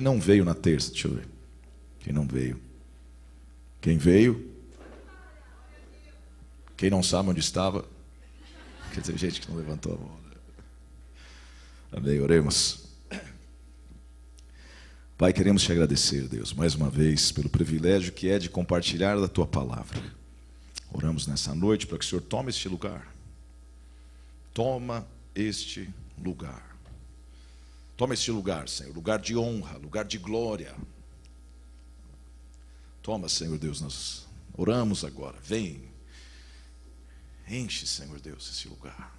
não veio na terça? Deixa eu ver. Quem não veio? Quem veio? Quem não sabe onde estava? Quer dizer, gente que não levantou a mão. Amém, oremos. Pai, queremos te agradecer, Deus, mais uma vez, pelo privilégio que é de compartilhar da tua palavra. Oramos nessa noite para que o Senhor tome este lugar. Toma este lugar. Toma este lugar, Senhor, lugar de honra, lugar de glória. Toma, Senhor Deus, nós oramos agora. Vem, enche, Senhor Deus, esse lugar.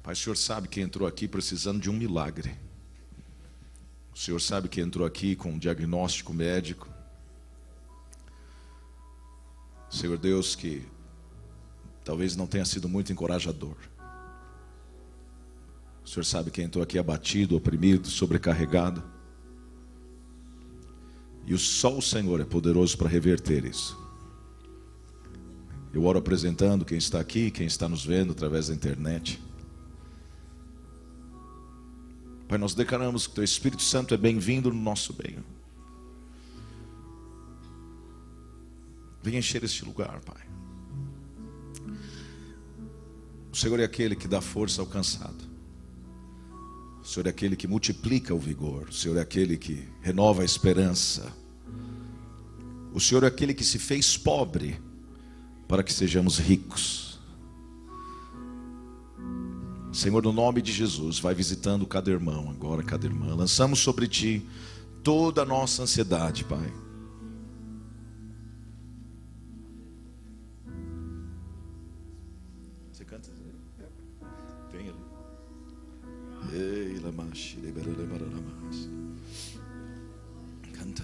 Pai, o Senhor sabe que entrou aqui precisando de um milagre. O Senhor sabe que entrou aqui com um diagnóstico médico. Senhor Deus, que talvez não tenha sido muito encorajador. O Senhor sabe que entrou aqui abatido, oprimido, sobrecarregado. E só o Senhor é poderoso para reverter isso. Eu oro apresentando quem está aqui, quem está nos vendo através da internet. Pai, nós declaramos que o Teu Espírito Santo é bem-vindo no nosso meio. Vem encher este lugar, Pai. O Senhor é aquele que dá força ao cansado. O Senhor é aquele que multiplica o vigor. O Senhor é aquele que renova a esperança. O Senhor é aquele que se fez pobre para que sejamos ricos. Senhor, no nome de Jesus, vai visitando cada irmão agora, cada irmã. Lançamos sobre Ti toda a nossa ansiedade, Pai. Você canta? Tem ali. Ei, lamashi, liberaramaras. Canta,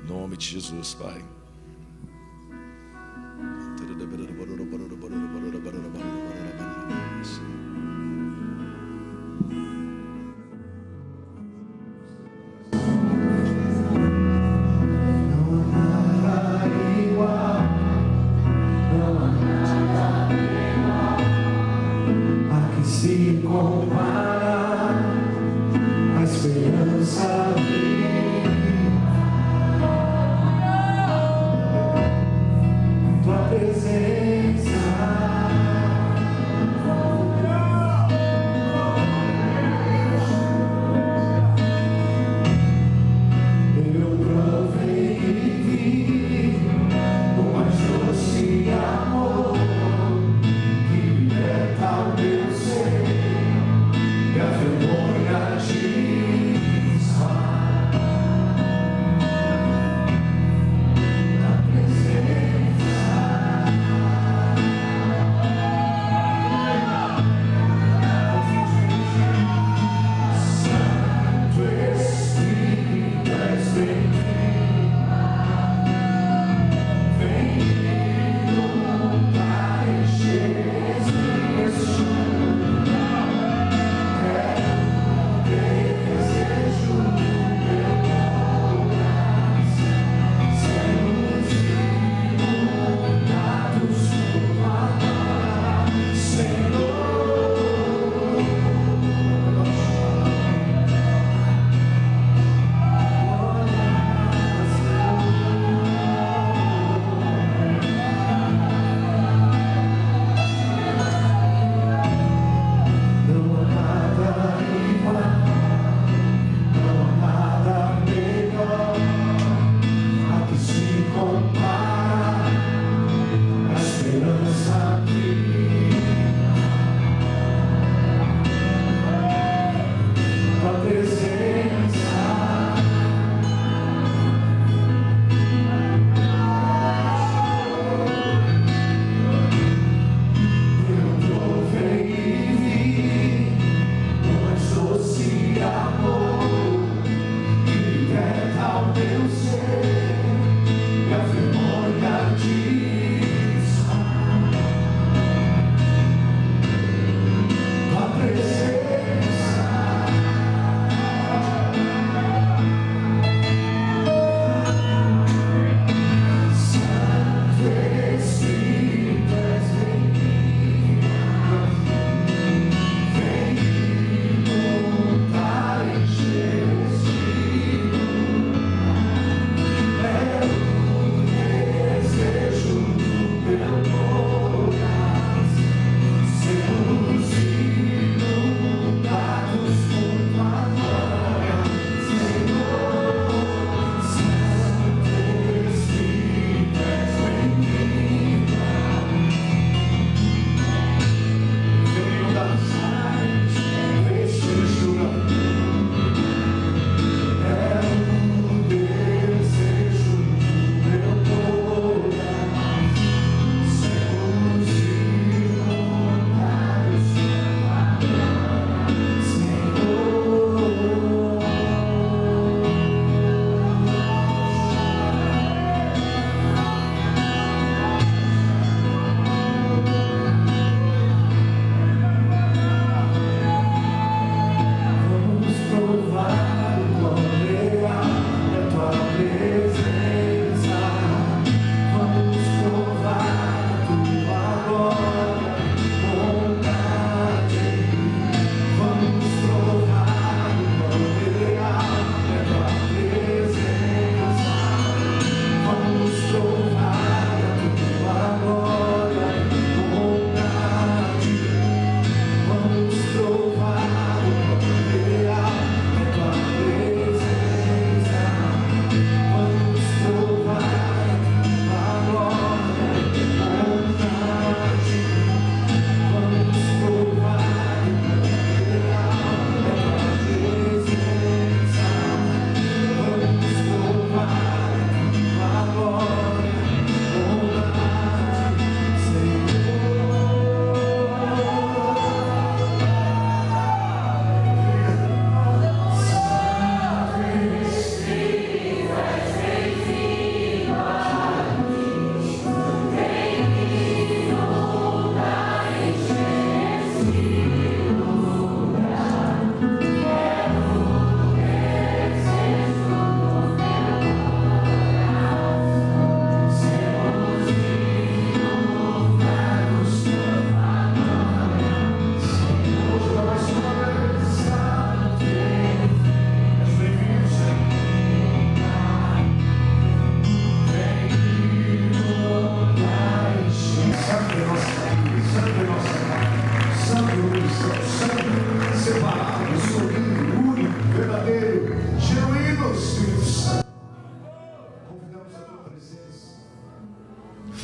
em nome de Jesus, Pai.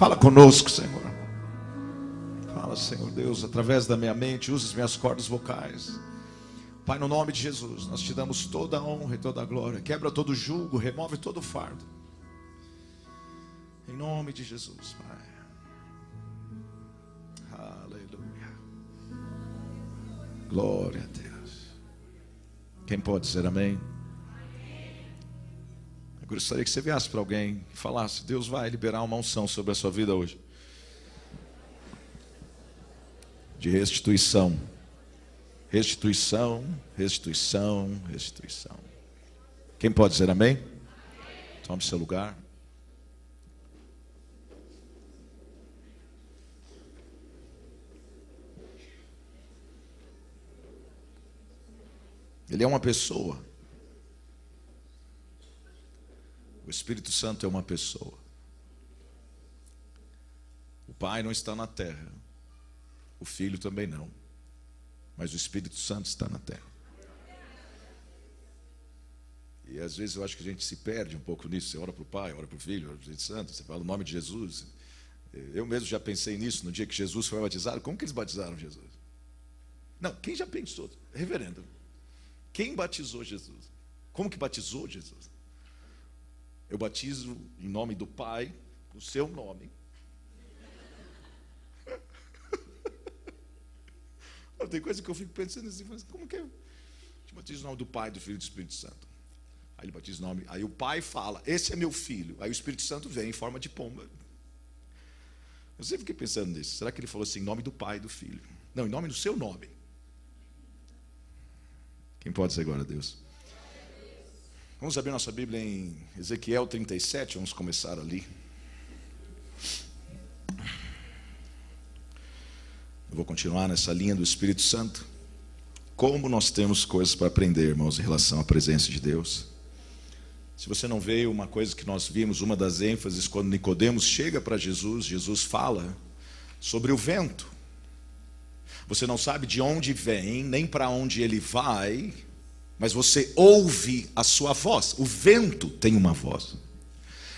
Fala conosco, Senhor. Fala, Senhor Deus, através da minha mente, usa as minhas cordas vocais. Pai, no nome de Jesus, nós te damos toda a honra e toda a glória. Quebra todo o jugo, remove todo o fardo. Em nome de Jesus, Pai. Aleluia. Glória a Deus. Quem pode dizer amém? Eu gostaria que você viesse para alguém e falasse: Deus vai liberar uma unção sobre a sua vida hoje, de restituição. Restituição, restituição, restituição. Quem pode dizer amém? Tome seu lugar. Ele é uma pessoa. O Espírito Santo é uma pessoa. O Pai não está na terra. O Filho também não. Mas o Espírito Santo está na terra. E às vezes eu acho que a gente se perde um pouco nisso. Você ora para o Pai, ora para o Filho, ora para o Espírito Santo. Você fala o nome de Jesus. Eu mesmo já pensei nisso no dia que Jesus foi batizado. Como que eles batizaram Jesus? Não, quem já pensou? Reverendo, quem batizou Jesus? Como que batizou Jesus? Eu batizo em nome do Pai, o seu nome. Tem coisa que eu fico pensando assim, como que é? Te batizo em nome do Pai, do Filho e do Espírito Santo. Aí ele batiza o nome, aí o Pai fala: esse é meu filho. Aí o Espírito Santo vem em forma de pomba. Eu sempre fiquei pensando nisso. Será que ele falou assim, em nome do Pai e do Filho? Não, em nome do seu nome. Quem pode dizer glória a Deus? Vamos abrir nossa Bíblia em Ezequiel 37, vamos começar ali. Eu vou continuar nessa linha do Espírito Santo. Como nós temos coisas para aprender, irmãos, em relação à presença de Deus. Se você não veio, uma coisa que nós vimos, uma das ênfases, quando Nicodemos chega para Jesus, Jesus fala sobre o vento. Você não sabe de onde vem, nem para onde ele vai, mas você ouve a sua voz. O vento tem uma voz.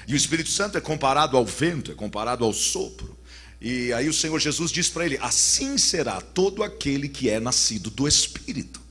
E o Espírito Santo é comparado ao vento, é comparado ao sopro. E aí o Senhor Jesus diz para ele: assim será todo aquele que é nascido do Espírito.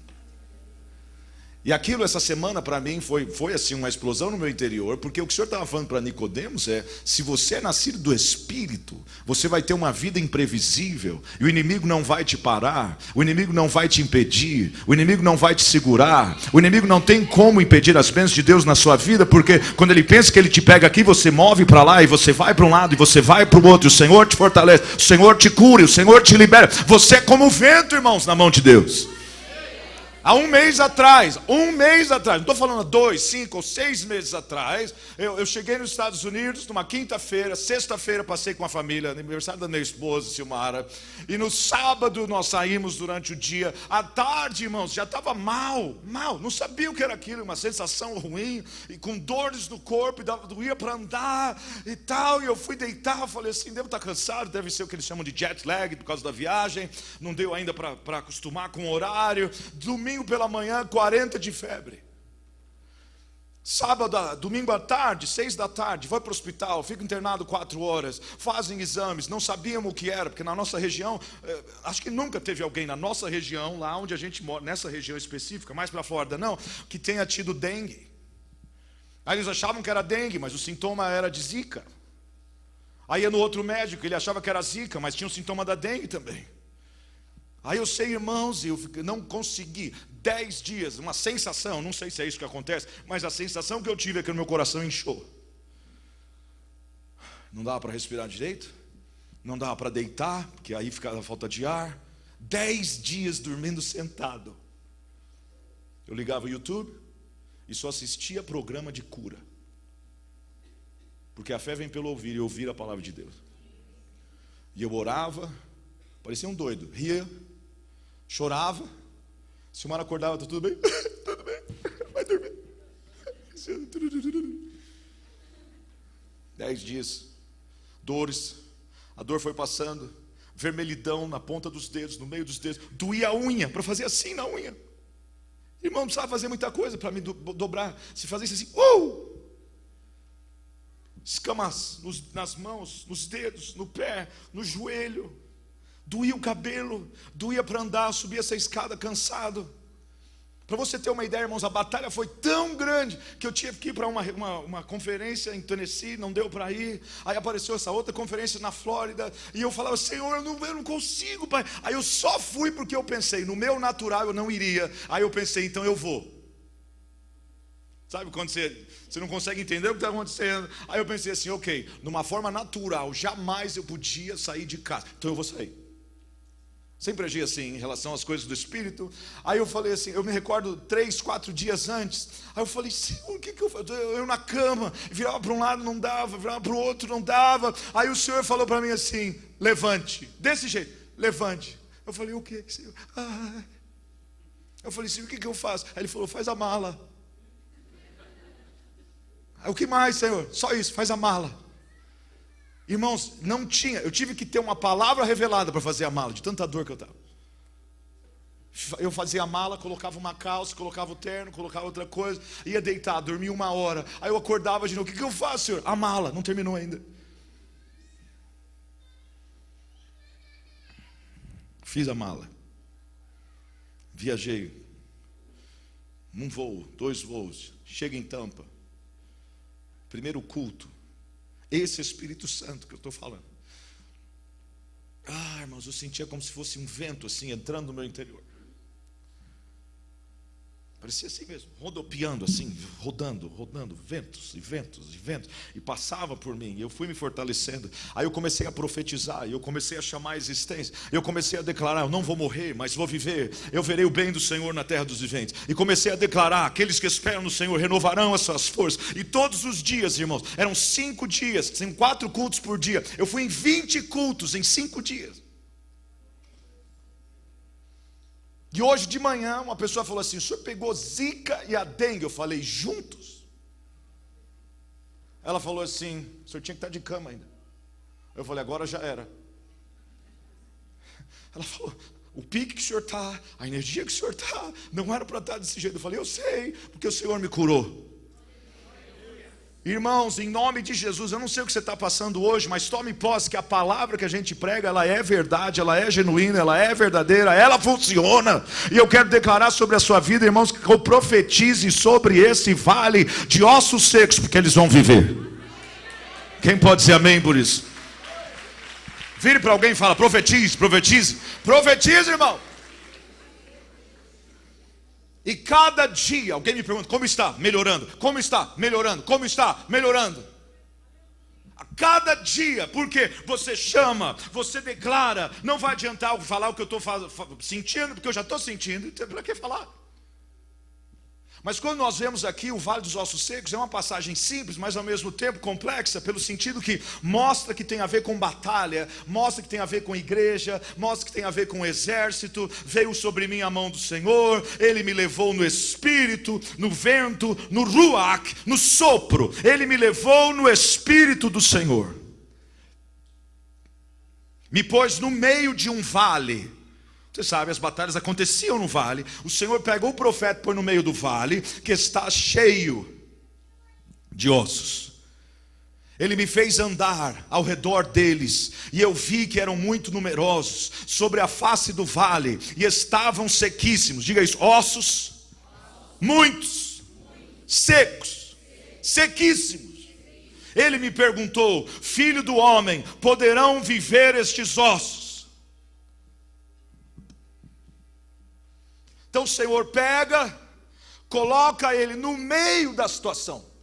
E aquilo essa semana para mim foi assim uma explosão no meu interior, porque o que o Senhor estava falando para Nicodemos é: se você é nascido do Espírito, você vai ter uma vida imprevisível, e o inimigo não vai te parar, o inimigo não vai te impedir, o inimigo não vai te segurar, o inimigo não tem como impedir as bênçãos de Deus na sua vida, porque quando ele pensa que ele te pega aqui, você move para lá, e você vai para um lado, e você vai para o outro, e o Senhor te fortalece, o Senhor te cura, e o Senhor te libera. Você é como o vento, irmãos, na mão de Deus. Há um mês atrás, não estou falando 2, 5 ou 6 meses atrás, eu cheguei nos Estados Unidos numa quinta-feira, sexta-feira passei com a família, aniversário da minha esposa, Silmara, e no sábado nós saímos durante o dia. À tarde, irmãos, já estava mal, não sabia o que era aquilo, uma sensação ruim, e com dores no corpo, e doía para andar e tal, e eu fui deitar, falei assim: devo estar cansado, deve ser o que eles chamam de jet lag, por causa da viagem, não deu ainda para acostumar com o horário. Domingo pela manhã, 40 de febre. Domingo à tarde, 6 da tarde, vai para o hospital, fica internado 4 horas, fazem exames, não sabíamos o que era, porque na nossa região, acho que nunca teve alguém na nossa região, lá onde a gente mora, nessa região específica, mais para a Flórida não, que tenha tido dengue. Aí eles achavam que era dengue, mas o sintoma era de zika. Aí ia no outro médico, ele achava que era zika, mas tinha o sintoma da dengue também. Aí eu sei, irmãos, eu não consegui, 10 dias, uma sensação, não sei se é isso que acontece, mas a sensação que eu tive é que o meu coração inchou. Não dava para respirar direito, não dava para deitar, porque aí ficava falta de ar. 10 dias dormindo sentado. Eu ligava o YouTube e só assistia programa de cura. Porque a fé vem pelo ouvir, e ouvir a palavra de Deus. E eu orava, parecia um doido, ria, chorava. Silmara acordava: tá tudo bem? Tudo bem, vai dormir. 10 dias, dores, a dor foi passando, vermelhidão na ponta dos dedos, no meio dos dedos, doía a unha, para fazer assim na unha. Irmão, não precisava fazer muita coisa para me dobrar. Se fazesse assim, escamas nas mãos, nos dedos, no pé, no joelho. Doía o cabelo, doía para andar, subir essa escada cansado. Para você ter uma ideia, irmãos, a batalha foi tão grande que eu tive que ir para uma conferência em Tennessee, não deu para ir. Aí apareceu essa outra conferência na Flórida, e eu falava: Senhor, eu não consigo, Pai. Aí eu só fui porque eu pensei, no meu natural eu não iria. Aí eu pensei, então eu vou. Sabe quando você não consegue entender o que está acontecendo? Aí eu pensei assim, ok, numa forma natural, jamais eu podia sair de casa, então eu vou sair. Sempre agi assim em relação às coisas do Espírito. Aí eu falei assim, eu me recordo 3, 4 dias antes. Aí eu falei, Senhor, o que eu faço? Eu na cama, virava para um lado, não dava, virava para o outro, não dava. Aí o Senhor falou para mim assim, levante, desse jeito, levante. Eu falei, o que, Senhor? Eu falei, Senhor, o que eu faço? Aí ele falou, faz a mala. Aí, o que mais, Senhor? Só isso, faz a mala. Irmãos, não tinha, eu tive que ter uma palavra revelada para fazer a mala, de tanta dor que eu estava. Eu fazia a mala, colocava uma calça, colocava o terno, colocava outra coisa, ia deitar, dormia 1 hora. Aí eu acordava de novo, o que eu faço, Senhor? A mala, não terminou ainda. Fiz a mala. Viajei. 1 voo, 2 voos. Chega em Tampa. Primeiro culto. Esse Espírito Santo que eu estou falando. Irmãos, eu sentia como se fosse um vento assim, entrando no meu interior. Parecia assim mesmo, rodopiando assim, rodando, ventos e ventos e ventos. E passava por mim, e eu fui me fortalecendo. Aí eu comecei a profetizar, e eu comecei a chamar a existência. Eu comecei a declarar, eu não vou morrer, mas vou viver. Eu verei o bem do Senhor na terra dos viventes. E comecei a declarar, aqueles que esperam no Senhor renovarão as suas forças. E todos os dias, irmãos, eram 5 dias, 4 cultos por dia. Eu fui em 20 cultos em 5 dias. E hoje de manhã uma pessoa falou assim, o senhor pegou zika e a dengue? Eu falei, juntos? Ela falou assim, o senhor tinha que estar de cama ainda. Eu falei, agora já era. Ela falou, o pique que o senhor está, a energia que o senhor está, não era para estar desse jeito. Eu falei, eu sei, porque o Senhor me curou. Irmãos, em nome de Jesus, eu não sei o que você está passando hoje, mas tome posse que a palavra que a gente prega, ela é verdade, ela é genuína, ela é verdadeira, ela funciona. E eu quero declarar sobre a sua vida, irmãos, que eu profetize sobre esse vale de ossos secos, porque eles vão viver. Quem pode dizer amém por isso? Vire para alguém e fala, profetize, profetize, profetize, irmão. E cada dia, alguém me pergunta, como está? Melhorando. Como está? Melhorando. Como está? Melhorando. A cada dia, porque você chama, você declara, não vai adiantar falar o que eu estou sentindo, porque eu já estou sentindo, então para que falar? Mas quando nós vemos aqui o Vale dos Ossos Secos, é uma passagem simples, mas ao mesmo tempo complexa, pelo sentido que mostra que tem a ver com batalha, mostra que tem a ver com igreja, mostra que tem a ver com exército. Veio sobre mim a mão do Senhor, Ele me levou no Espírito, no vento, no ruach, no sopro. Ele me levou no Espírito do Senhor. Me pôs no meio de um vale. Você sabe, as batalhas aconteciam no vale. O Senhor pegou o profeta e pôs no meio do vale, que está cheio de ossos. Ele me fez andar ao redor deles, e eu vi que eram muito numerosos, sobre a face do vale, e estavam sequíssimos. Diga isso, ossos, muitos, secos, sequíssimos. Ele me perguntou, filho do homem, poderão viver estes ossos? Então o Senhor pega, coloca ele no meio da situação.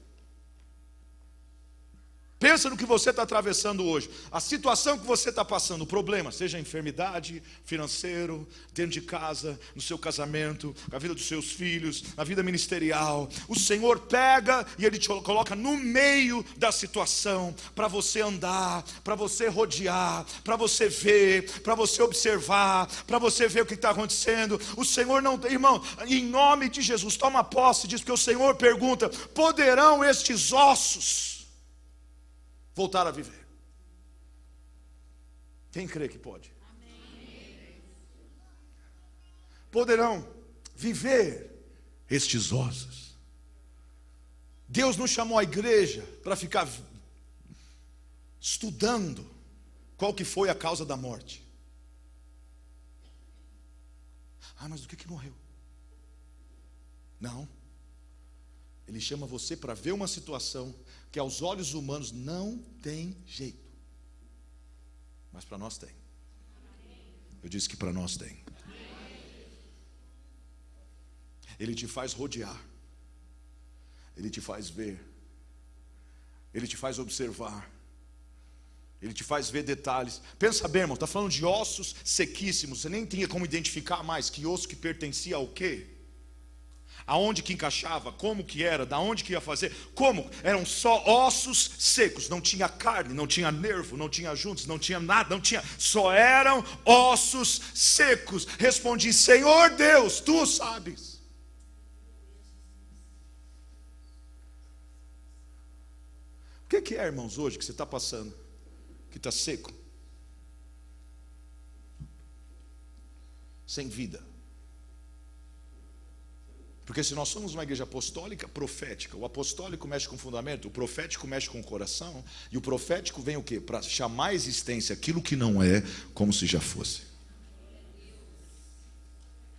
Pensa no que você está atravessando hoje, a situação que você está passando, o problema, seja enfermidade, financeiro, dentro de casa, no seu casamento, na vida dos seus filhos, na vida ministerial. O Senhor pega e Ele te coloca no meio da situação, para você andar, para você rodear, para você ver, para você observar, para você ver o que está acontecendo. O Senhor não, irmão, em nome de Jesus, toma posse disso, porque o Senhor pergunta, poderão estes ossos voltar a viver? Quem crê que pode? Amém. Poderão viver estes ossos. Deus não chamou a igreja para ficar estudando qual que foi a causa da morte. Mas do que morreu? Não. Ele chama você para ver uma situação que aos olhos humanos não tem jeito. Mas para nós tem. Eu disse que para nós tem. Ele te faz rodear. Ele te faz ver. Ele te faz observar. Ele te faz ver detalhes. Pensa bem, irmão, está falando de ossos sequíssimos. Você nem tinha como identificar mais que osso que pertencia ao quê? Aonde que encaixava, como que era, da onde que ia fazer. Como? Eram só ossos secos. Não tinha carne, não tinha nervo, não tinha juntas, não tinha nada, não tinha. Só eram ossos secos. Respondi: Senhor Deus, Tu sabes. O que é, irmãos, hoje que você está passando? Que está seco, sem vida. Porque se nós somos uma igreja apostólica profética, o apostólico mexe com o fundamento, o profético mexe com o coração, e o profético vem o quê? Para chamar a existência aquilo que não é, como se já fosse.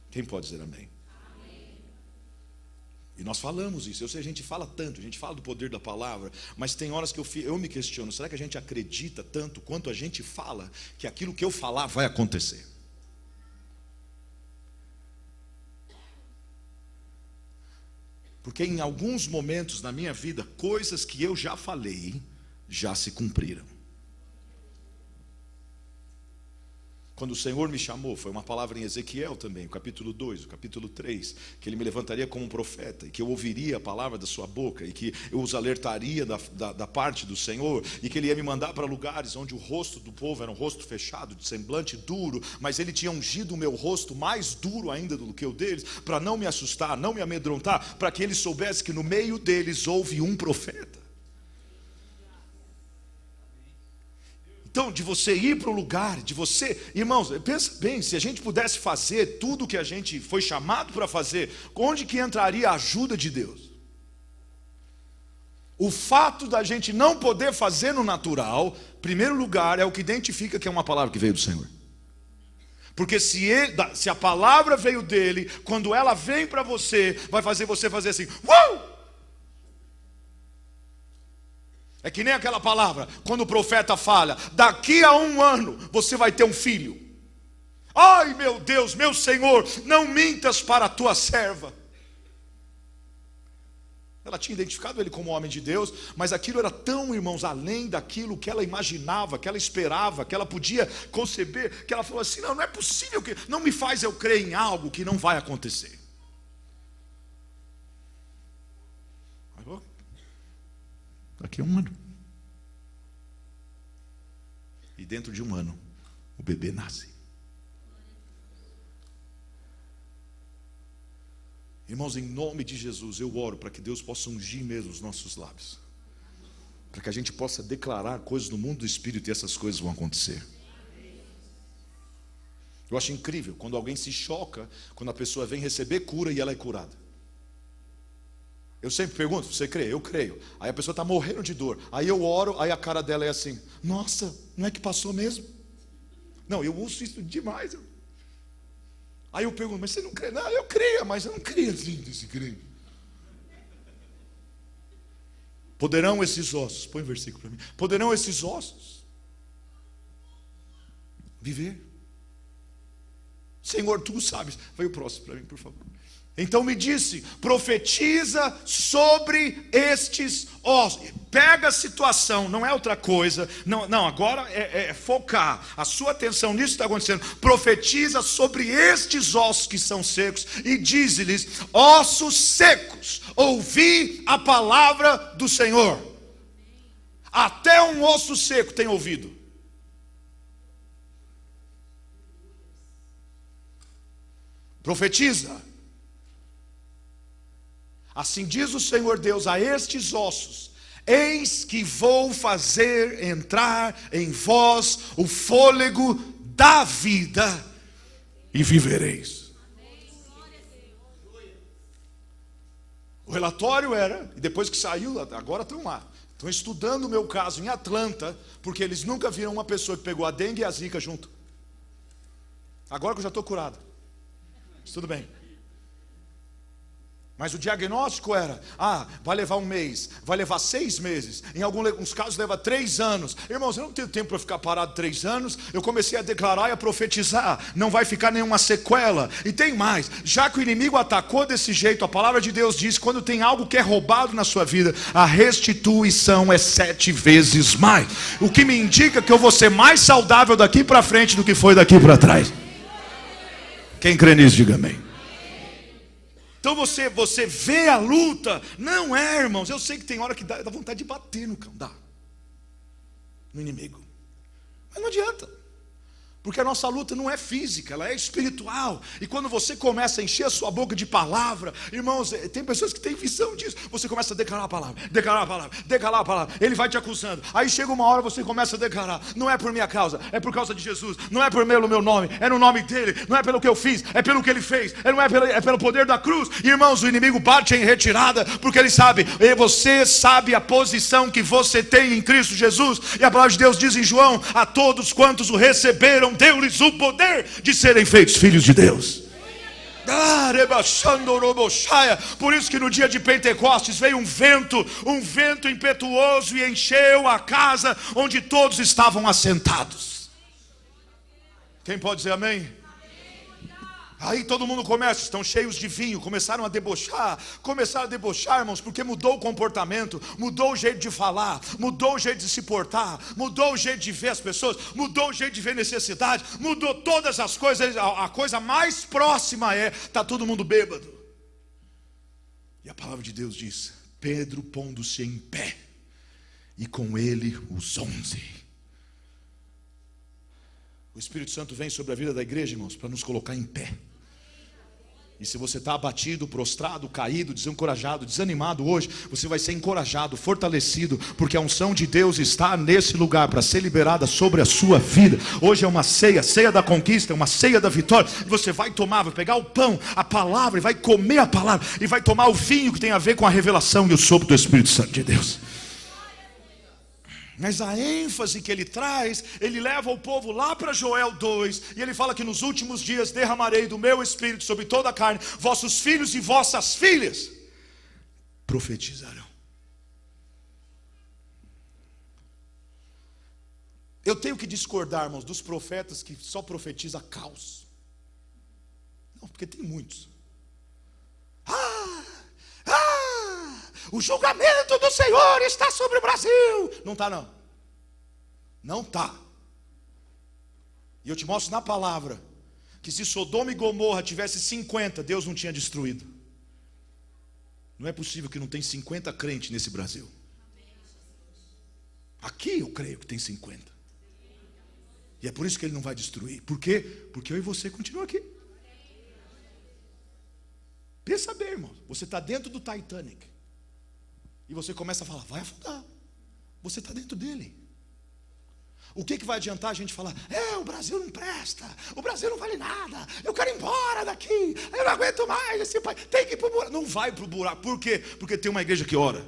Quem pode dizer amém? E nós falamos isso. Eu sei, a gente fala tanto, a gente fala do poder da palavra, mas tem horas que eu me questiono: será que a gente acredita tanto quanto a gente fala que aquilo que eu falar vai acontecer? Porque em alguns momentos na minha vida, coisas que eu já falei já se cumpriram. Quando o Senhor me chamou, foi uma palavra em Ezequiel também, o capítulo 2, o capítulo 3, que Ele me levantaria como um profeta, e que eu ouviria a palavra da sua boca, e que eu os alertaria da parte do Senhor, e que Ele ia me mandar para lugares onde o rosto do povo era um rosto fechado, de semblante duro, mas Ele tinha ungido o meu rosto mais duro ainda do que o deles, para não me assustar, não me amedrontar, para que eles soubessem que no meio deles houve um profeta. Então, de você ir para o lugar, de você, irmãos, pensa bem, se a gente pudesse fazer tudo o que a gente foi chamado para fazer, onde que entraria a ajuda de Deus? O fato da gente não poder fazer no natural, em primeiro lugar, é o que identifica que é uma palavra que veio do Senhor. Porque se a palavra veio dele, quando ela vem para você, vai fazer você fazer assim: uau! É que nem aquela palavra, quando o profeta fala: daqui a 1 ano você vai ter um filho. Ai, meu Deus, meu Senhor, não mintas para a tua serva. Ela tinha identificado ele como homem de Deus, mas aquilo era tão, irmãos, além daquilo que ela imaginava, que ela esperava, que ela podia conceber, que ela falou assim: não é possível, que não me faz eu crer em algo que não vai acontecer. Daqui a 1 ano. E dentro de 1 ano, o bebê nasce. Irmãos, em nome de Jesus, eu oro para que Deus possa ungir mesmo os nossos lábios, para que a gente possa declarar coisas no mundo do Espírito e essas coisas vão acontecer. Eu acho incrível quando alguém se choca, quando a pessoa vem receber cura e ela é curada. Eu sempre pergunto: você crê? Eu creio. Aí a pessoa está morrendo de dor. Aí eu oro, aí a cara dela é assim: nossa, não é que passou mesmo? Não, eu uso isso demais. Aí eu pergunto: mas você não crê? Não, eu creio, mas eu não creio assim desse creio. Poderão esses ossos, põe um versículo para mim. Poderão esses ossos viver? Senhor, tu sabes. Vai o próximo para mim, por favor. Então me disse: profetiza sobre estes ossos. Pega a situação, não é outra coisa. Não, agora é focar a sua atenção nisso que está acontecendo. Profetiza sobre estes ossos que são secos e diz-lhes: ossos secos, ouvi a palavra do Senhor. Até um osso seco tem ouvido. Profetiza. Assim diz o Senhor Deus a estes ossos: eis que vou fazer entrar em vós o fôlego da vida e vivereis. O relatório era, e depois que saiu, agora estão lá, Estão estudando o meu caso em Atlanta, porque eles nunca viram uma pessoa que pegou a dengue e a zika junto. Agora que eu já estou curado, mas tudo bem. Mas o diagnóstico era, vai levar 1 mês, vai levar 6 meses, em alguns casos leva 3 anos. Irmãos, eu não tenho tempo para ficar parado 3 anos. Eu comecei a declarar e a profetizar, não vai ficar nenhuma sequela. E tem mais, já que o inimigo atacou desse jeito, a palavra de Deus diz, quando tem algo que é roubado na sua vida, a restituição é 7 vezes mais. O que me indica que eu vou ser mais saudável daqui para frente do que foi daqui para trás. Quem crê nisso, diga amém. Então você vê a luta. Não é, irmãos, eu sei que tem hora que dá vontade de bater no inimigo. Mas não adianta. Porque a nossa luta não é física, ela é espiritual. E quando você começa a encher a sua boca de palavra, irmãos, tem pessoas que têm visão disso. Você começa a declarar a palavra, declarar a palavra, declarar a palavra. Ele vai te acusando. Aí chega uma hora você começa a declarar: não é por minha causa, é por causa de Jesus. Não é pelo meu nome, é no nome dele. Não é pelo que eu fiz, é pelo que ele fez. É pelo poder da cruz. E, irmãos, o inimigo bate em retirada, porque ele sabe, e você sabe a posição que você tem em Cristo Jesus. E a palavra de Deus diz em João: a todos quantos o receberam, deu-lhes o poder de serem feitos filhos de Deus. Por isso que no dia de Pentecostes veio um vento impetuoso e encheu a casa onde todos estavam assentados. Quem pode dizer amém? Aí todo mundo estão cheios de vinho, começaram a debochar, irmãos, porque mudou o comportamento, mudou o jeito de falar, mudou o jeito de se portar, mudou o jeito de ver as pessoas, mudou o jeito de ver necessidade, mudou todas as coisas. A coisa mais próxima está todo mundo bêbado. E a palavra de Deus diz: Pedro pondo-se em pé, e com ele os 11. O Espírito Santo vem sobre a vida da igreja, irmãos, para nos colocar em pé. E se você está abatido, prostrado, caído, desencorajado, desanimado hoje, você vai ser encorajado, fortalecido, porque a unção de Deus está nesse lugar para ser liberada sobre a sua vida. Hoje é uma ceia da conquista, uma ceia da vitória. E você vai tomar, vai pegar o pão, a palavra, e vai comer a palavra, e vai tomar o vinho que tem a ver com a revelação e o sopro do Espírito Santo de Deus. Mas a ênfase que ele traz, ele leva o povo lá para Joel 2, e ele fala que nos últimos dias derramarei do meu espírito sobre toda a carne, vossos filhos e vossas filhas profetizarão. Eu tenho que discordar, irmãos, dos profetas que só profetizam caos. Não, porque tem muitos. O julgamento do Senhor está sobre o Brasil. Não está, não. Não está. E eu te mostro na palavra que se Sodoma e Gomorra tivesse 50, Deus não tinha destruído. Não é possível que não tenha 50 crentes nesse Brasil. Aqui eu creio que tem 50. E é por isso que ele não vai destruir. Por quê? Porque eu e você continuam aqui. Pensa bem, irmão. Você está dentro do Titanic. E você começa a falar: vai afundar. Você está dentro dele. O que vai adiantar a gente falar: o Brasil não presta, o Brasil não vale nada, eu quero ir embora daqui, eu não aguento mais esse país, tem que ir para o buraco. Não vai para o buraco. Por quê? Porque tem uma igreja que ora.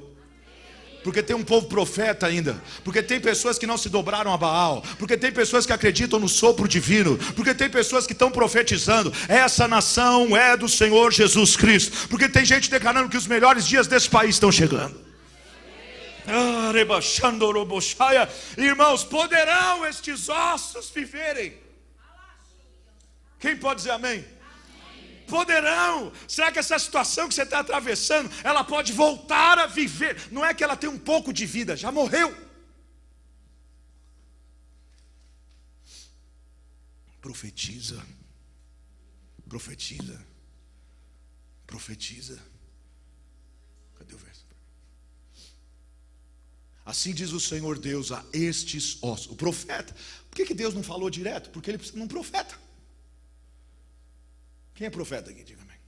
Porque tem um povo profeta ainda. Porque tem pessoas que não se dobraram a Baal. Porque tem pessoas que acreditam no sopro divino. Porque tem pessoas que estão profetizando: essa nação é do Senhor Jesus Cristo. Porque tem gente declarando que os melhores dias desse país estão chegando. Irmãos, poderão estes ossos viverem? Quem pode dizer amém? Poderão. Será que essa situação que você está atravessando, ela pode voltar a viver? Não é que ela tem um pouco de vida, já morreu. Profetiza. Profetiza. Profetiza. Cadê o verso? Assim diz o Senhor Deus a estes ossos. O profeta. Por que Deus não falou direto? Porque ele precisa de um profeta. Quem é profeta aqui? Diga amém.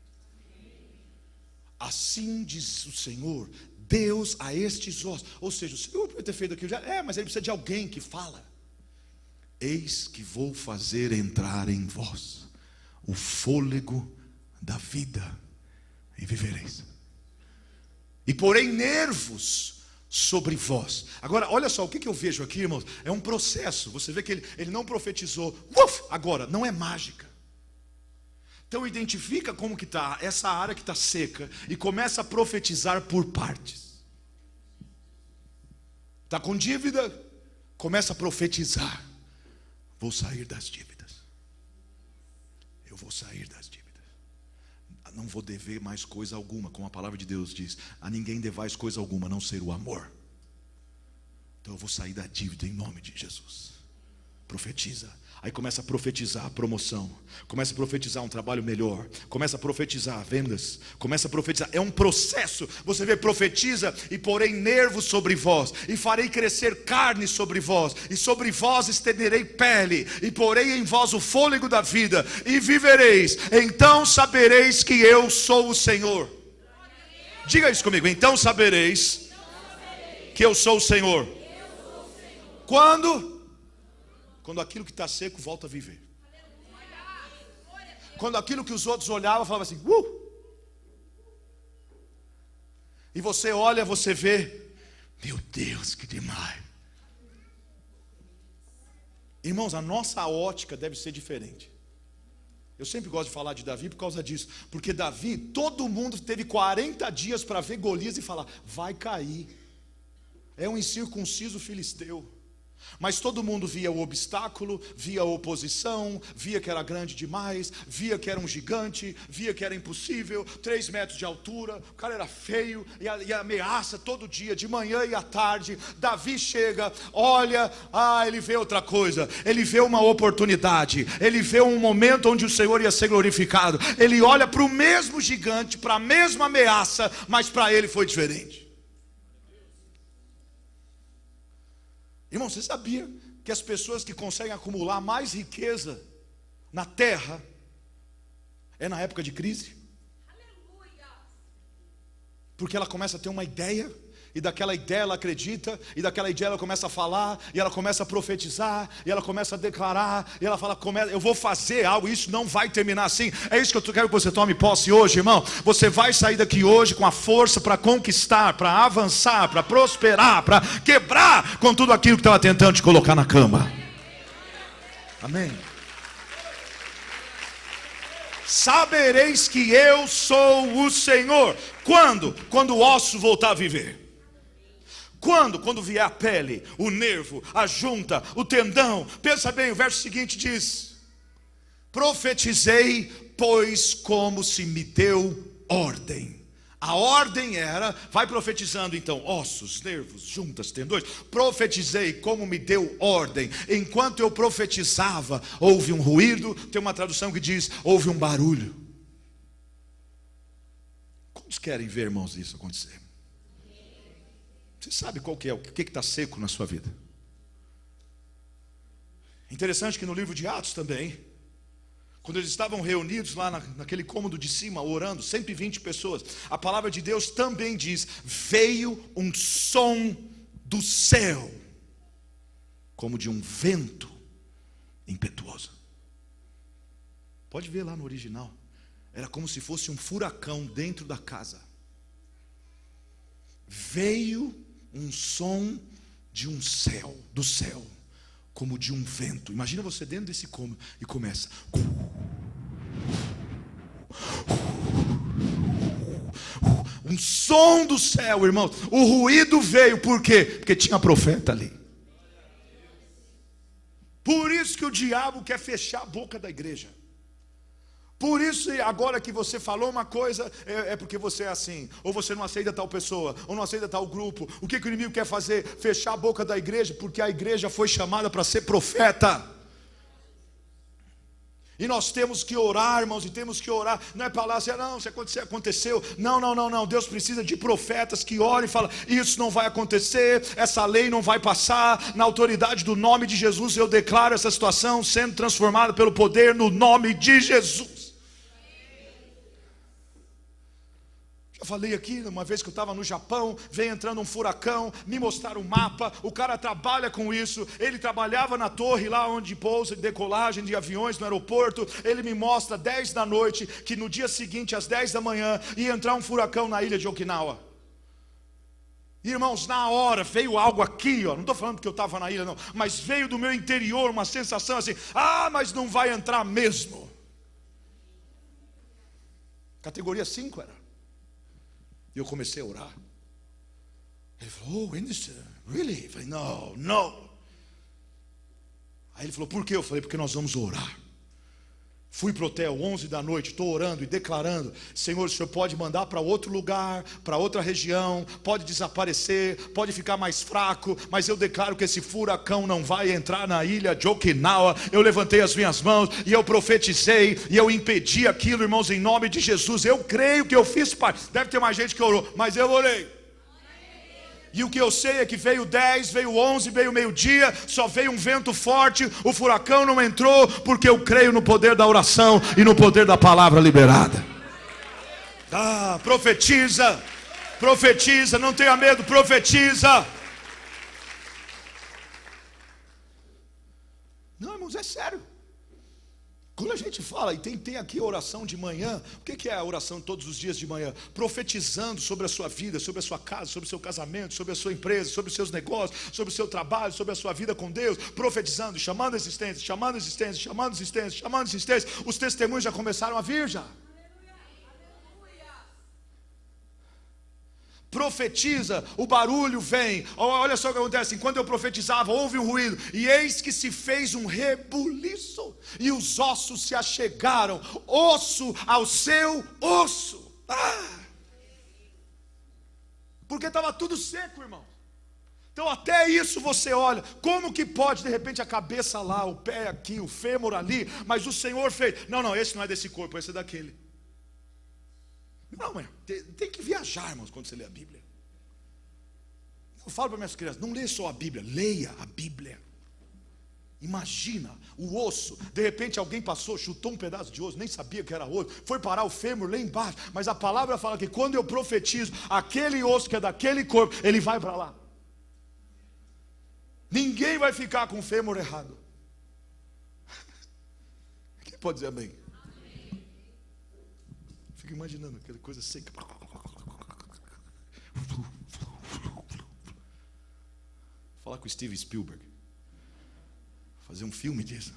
Assim diz o Senhor Deus a estes ossos. Ou seja, o Senhor pode ter feito aquilo já. Mas ele precisa de alguém que fala. Eis que vou fazer entrar em vós o fôlego da vida, e vivereis. E porém nervos sobre vós. Agora, olha só, o que eu vejo aqui, irmãos? É um processo. Você vê que ele não profetizou, agora, não é mágica. Então identifica como que está essa área que está seca e começa a profetizar por partes. Está com dívida? Começa a profetizar. Vou sair das dívidas. Eu vou sair das dívidas. Não vou dever mais coisa alguma, como a palavra de Deus diz. A ninguém devais coisa alguma, a não ser o amor. Então eu vou sair da dívida em nome de Jesus. Profetiza. Aí começa a profetizar a promoção, começa a profetizar um trabalho melhor, começa a profetizar vendas, começa a profetizar, é um processo. Você vê, profetiza: e porei nervos sobre vós, e farei crescer carne sobre vós, e sobre vós estenderei pele, e porei em vós o fôlego da vida, e vivereis. Então sabereis que eu sou o Senhor. Diga isso comigo: então sabereis que eu sou o Senhor. Quando? Quando aquilo que está seco volta a viver. Quando aquilo que os outros olhavam falavam assim, e você olha, você vê, meu Deus, que demais. Irmãos, a nossa ótica deve ser diferente. Eu sempre gosto de falar de Davi por causa disso. Porque Davi, todo mundo teve 40 dias para ver Golias e falar, vai cair. É um incircunciso filisteu. Mas todo mundo via o obstáculo, via a oposição, via que era grande demais, via que era um gigante, via que era impossível, 3 metros de altura, o cara era feio, e ameaça todo dia, de manhã e à tarde. Davi chega, olha, ele vê outra coisa, ele vê uma oportunidade, ele vê um momento onde o Senhor ia ser glorificado. Ele olha para o mesmo gigante, para a mesma ameaça, mas para ele foi diferente. Irmão, você sabia que as pessoas que conseguem acumular mais riqueza na terra é na época de crise? Porque ela começa a ter uma ideia, e daquela ideia ela acredita, e daquela ideia ela começa a falar, e ela começa a profetizar, e ela começa a declarar, e ela fala, eu vou fazer algo, isso não vai terminar assim. É isso que eu quero que você tome posse hoje, irmão. Você vai sair daqui hoje com a força para conquistar, para avançar, para prosperar, para quebrar com tudo aquilo que estava tentando te colocar na cama. Amém. Sabereis que eu sou o Senhor. Quando? Quando o osso voltar a viver. Quando vier a pele, o nervo, a junta, o tendão. Pensa bem, o verso seguinte diz: profetizei, pois como se me deu ordem. A ordem era, vai profetizando então, ossos, nervos, juntas, tendões. Profetizei como me deu ordem. Enquanto eu profetizava, houve um ruído. Tem uma tradução que diz, houve um barulho. Quantos querem ver, irmãos, isso acontecer? Você sabe qual que é, o que está seco na sua vida? Interessante que no livro de Atos também, quando eles estavam reunidos lá naquele cômodo de cima, orando, 120 pessoas, a palavra de Deus também diz, veio um som do céu, como de um vento impetuoso. Pode ver lá no original, era como se fosse um furacão dentro da casa. Veio um som de um céu, do céu, como de um vento. Imagina você dentro desse cômodo e começa. Um som do céu, irmãos. O ruído veio, por quê? Porque tinha profeta ali. Por isso que o diabo quer fechar a boca da igreja. Por isso, agora que você falou uma coisa, é porque você é assim, ou você não aceita tal pessoa, ou não aceita tal grupo. O que o inimigo quer fazer? Fechar a boca da igreja, porque a igreja foi chamada para ser profeta. E nós temos que orar, irmãos, e temos que orar. Não é para lá assim, não, se acontecer, aconteceu. Não. Deus precisa de profetas que orem e falam, isso não vai acontecer, essa lei não vai passar. Na autoridade do nome de Jesus, eu declaro essa situação sendo transformada pelo poder no nome de Jesus. Já falei aqui, uma vez que eu estava no Japão, veio entrando um furacão, me mostraram um mapa, o cara trabalha com isso, ele trabalhava na torre lá onde pousa de decolagem de aviões no aeroporto, ele me mostra 10 da noite, que no dia seguinte às 10 da manhã, ia entrar um furacão na ilha de Okinawa. Irmãos, na hora veio algo aqui, ó. Não estou falando que eu estava na ilha, não, mas veio do meu interior uma sensação assim: mas não vai entrar mesmo. Categoria 5 era. E eu comecei a orar. Ele falou: really? Eu falei: não. Aí ele falou: por quê? Eu falei: porque nós vamos orar. Fui para o hotel 11 da noite, estou orando e declarando: Senhor, o Senhor pode mandar para outro lugar, para outra região, pode desaparecer, pode ficar mais fraco, mas eu declaro que esse furacão não vai entrar na ilha de Okinawa. Eu levantei as minhas mãos e eu profetizei e eu impedi aquilo, irmãos, em nome de Jesus. Eu creio que eu fiz parte. Deve ter mais gente que orou, mas eu orei. E o que eu sei é que veio 10, veio 11, veio meio-dia, só veio um vento forte, o furacão não entrou, porque eu creio no poder da oração e no poder da palavra liberada. Profetiza, não tenha medo, profetiza. Não, irmãos, é sério. Quando a gente fala, e tem aqui oração de manhã, o que é a oração todos os dias de manhã? Profetizando sobre a sua vida, sobre a sua casa, sobre o seu casamento, sobre a sua empresa, sobre os seus negócios, sobre o seu trabalho, sobre a sua vida com Deus, profetizando, chamando a existência. Os testemunhos já começaram a vir já. Profetiza, o barulho vem. Olha só o que acontece: enquanto eu profetizava, houve um ruído, e eis que se fez um rebuliço, e os ossos se achegaram, osso ao seu osso. Porque estava tudo seco, irmão. Então até isso você olha, como que pode de repente a cabeça lá, o pé aqui, o fêmur ali, mas o Senhor fez. Não, esse não é desse corpo, esse é daquele. Não, tem que viajar, irmãos, quando você lê a Bíblia. Eu falo para minhas crianças: não lê só a Bíblia, leia a Bíblia. Imagina o osso, de repente alguém passou, chutou um pedaço de osso, nem sabia que era osso, foi parar o fêmur lá embaixo. Mas a palavra fala que quando eu profetizo, aquele osso que é daquele corpo, ele vai para lá. Ninguém vai ficar com o fêmur errado. Quem pode dizer amém? Fico imaginando aquela coisa seca. Falar com o Steven Spielberg, fazer um filme disso.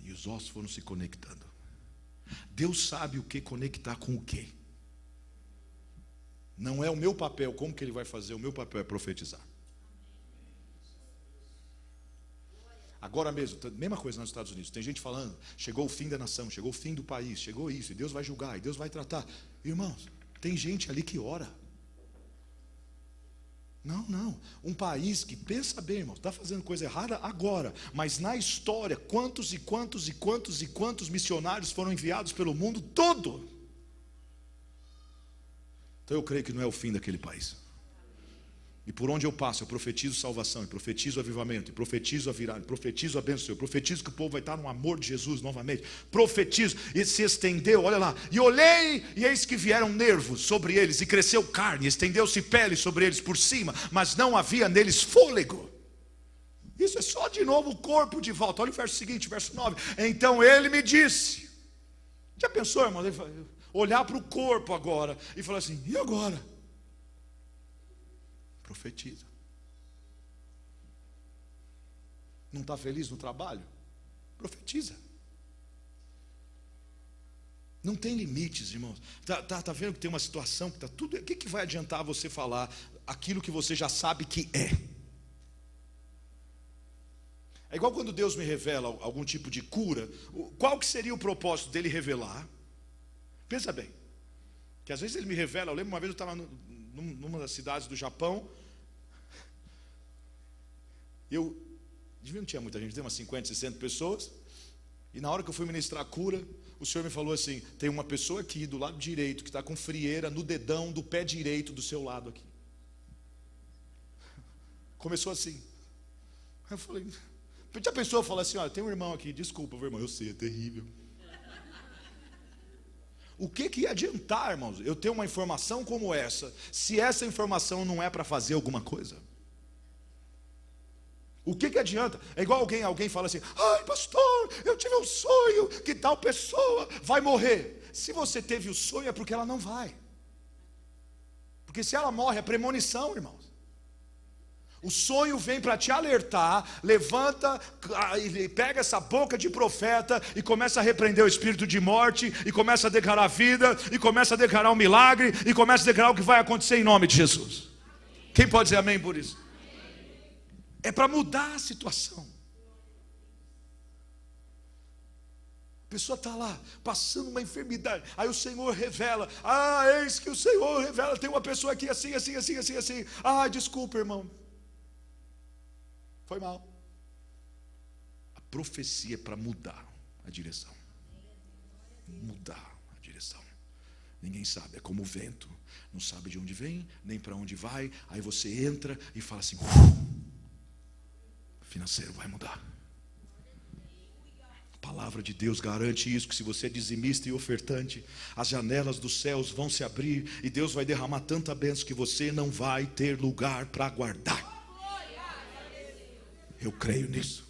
E os ossos foram se conectando. Deus sabe o que conectar com o que. Não é o meu papel como que Ele vai fazer. O meu papel é profetizar. Agora mesmo, mesma coisa nos Estados Unidos. Tem gente falando: chegou o fim da nação, chegou o fim do país, chegou isso, e Deus vai julgar, e Deus vai tratar. Irmãos, tem gente ali que ora. Não. Um país que, pensa bem, irmãos, está fazendo coisa errada agora, mas na história, quantos missionários foram enviados pelo mundo todo? Então eu creio que não é o fim daquele país. E por onde eu passo, eu profetizo salvação, eu profetizo avivamento, eu profetizo a virada, eu profetizo a bênção, eu profetizo que o povo vai estar no amor de Jesus novamente. Profetizo, e se estendeu, olha lá, e olhei, e eis que vieram nervos sobre eles, e cresceu carne, estendeu-se pele sobre eles por cima, mas não havia neles fôlego. Isso é só de novo o corpo de volta. Olha o verso seguinte, verso 9. Então ele me disse. Já pensou, irmão? Olhar para o corpo agora e falar assim: e agora? Profetiza. Não está feliz no trabalho? Profetiza. Não tem limites, irmãos. Tá vendo que tem uma situação que está tudo. O que vai adiantar você falar aquilo que você já sabe que é? É igual quando Deus me revela algum tipo de cura. Qual que seria o propósito dele revelar? Pensa bem, que às vezes ele me revela. Eu lembro uma vez eu estava numa das cidades do Japão. Não tinha muita gente, tem umas 50, 60 pessoas. E na hora que eu fui ministrar a cura, o Senhor me falou assim: tem uma pessoa aqui do lado direito que está com frieira no dedão do pé direito do seu lado aqui. Começou assim. Aí eu falei: já pensou? Eu falei assim: olha, tem um irmão aqui, desculpa, meu irmão, eu sei, é terrível. O que ia adiantar, irmãos, eu ter uma informação como essa, se essa informação não é para fazer alguma coisa? O que adianta? É igual alguém fala assim: ai pastor, eu tive um sonho que tal pessoa vai morrer. Se você teve o sonho é porque ela não vai. Porque se ela morre, é premonição, irmãos. O sonho vem para te alertar. Levanta, pega essa boca de profeta e começa a repreender o espírito de morte, e começa a declarar vida, e começa a declarar um milagre, e começa a declarar o que vai acontecer em nome de Jesus. Quem pode dizer amém por isso? É para mudar a situação. A pessoa está lá, passando uma enfermidade. Aí o Senhor revela. Eis que o Senhor revela. Tem uma pessoa aqui assim. Desculpa, irmão. Foi mal. A profecia é para mudar a direção. Mudar a direção. Ninguém sabe, é como o vento. Não sabe de onde vem, nem para onde vai. Aí você entra e fala assim: financeiro vai mudar. A palavra de Deus garante isso, que se você é dizimista e ofertante, as janelas dos céus vão se abrir e Deus vai derramar tanta bênção que você não vai ter lugar para guardar. Eu creio nisso.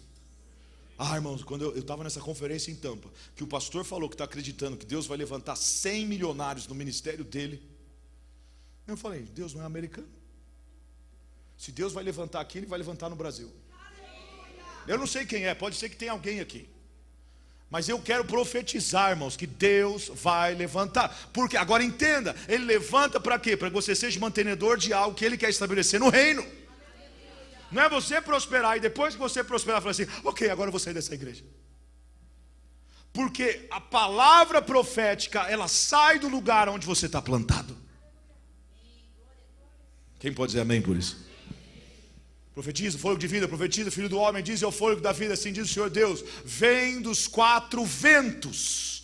Irmãos, quando eu estava nessa conferência em Tampa, que o pastor falou que está acreditando que Deus vai levantar 100 milionários no ministério dele, eu falei: Deus não é americano. Se Deus vai levantar aqui, Ele vai levantar no Brasil. Eu não sei quem é, pode ser que tenha alguém aqui, mas eu quero profetizar, irmãos, que Deus vai levantar. Porque, agora entenda, Ele levanta para quê? Para que você seja mantenedor de algo que Ele quer estabelecer no reino. Não é você prosperar e depois que você prosperar, falar assim: ok, agora eu vou sair dessa igreja. Porque a palavra profética, ela sai do lugar onde você está plantado. Quem pode dizer amém por isso? Profetiza, fôlego de vida, profetiza, filho do homem, diz ao fôlego da vida, assim diz o Senhor Deus: vem dos 4 ventos,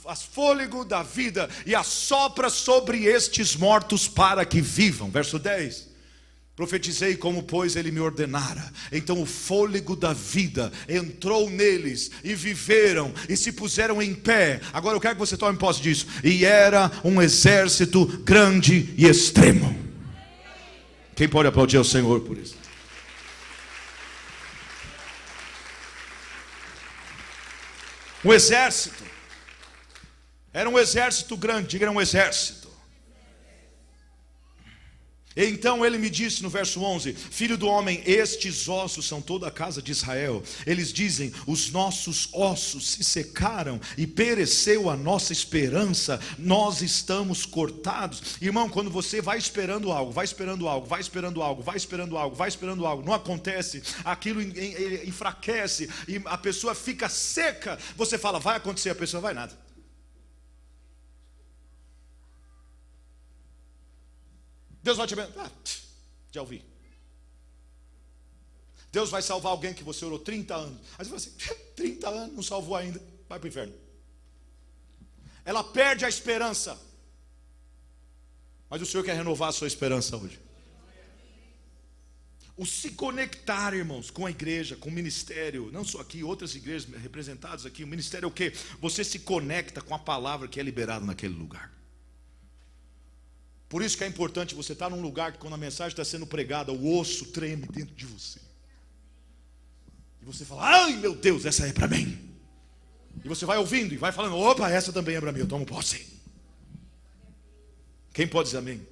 as fôlego da vida, e assopra sobre estes mortos para que vivam. Verso 10. Profetizei como, pois, Ele me ordenara. Então o fôlego da vida entrou neles, e viveram, e se puseram em pé. Agora eu quero que você tome posse disso. E era um exército grande e extremo. Quem pode aplaudir ao Senhor por isso? Um exército. Era um exército grande. Diga, era um exército. Então ele me disse no verso 11: filho do homem, estes ossos são toda a casa de Israel. Eles dizem: os nossos ossos se secaram e pereceu a nossa esperança, nós estamos cortados. Irmão, quando você vai esperando algo, não acontece, aquilo enfraquece e a pessoa fica seca. Você fala: vai acontecer, a pessoa vai nada. Deus vai te abençoar. Já ouvi. Deus vai salvar alguém que você orou 30 anos. Aí você fala assim: 30 anos, não salvou ainda. Vai para o inferno. Ela perde a esperança. Mas o Senhor quer renovar a sua esperança hoje. O se conectar, irmãos, com a igreja, com o ministério, não só aqui, outras igrejas representadas aqui. O ministério é o quê? Você se conecta com a palavra que é liberada naquele lugar. Por isso que é importante você estar num lugar que, quando a mensagem está sendo pregada, o osso treme dentro de você. E você fala: ai meu Deus, essa é para mim. E você vai ouvindo e vai falando: opa, essa também é para mim, eu tomo posse. Quem pode dizer amém?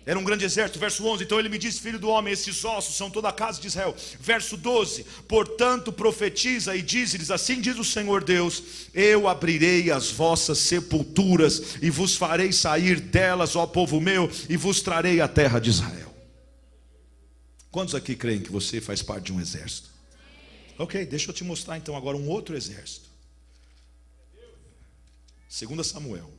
Era um grande exército. Verso 11. Então ele me disse: filho do homem, esses ossos são toda a casa de Israel. Verso 12. Portanto profetiza e dize-lhes: assim diz o Senhor Deus: eu abrirei as vossas sepulturas e vos farei sair delas, ó povo meu, e vos trarei a terra de Israel. Quantos aqui creem que você faz parte de um exército? Ok, deixa eu te mostrar então agora um outro exército. 2 Samuel.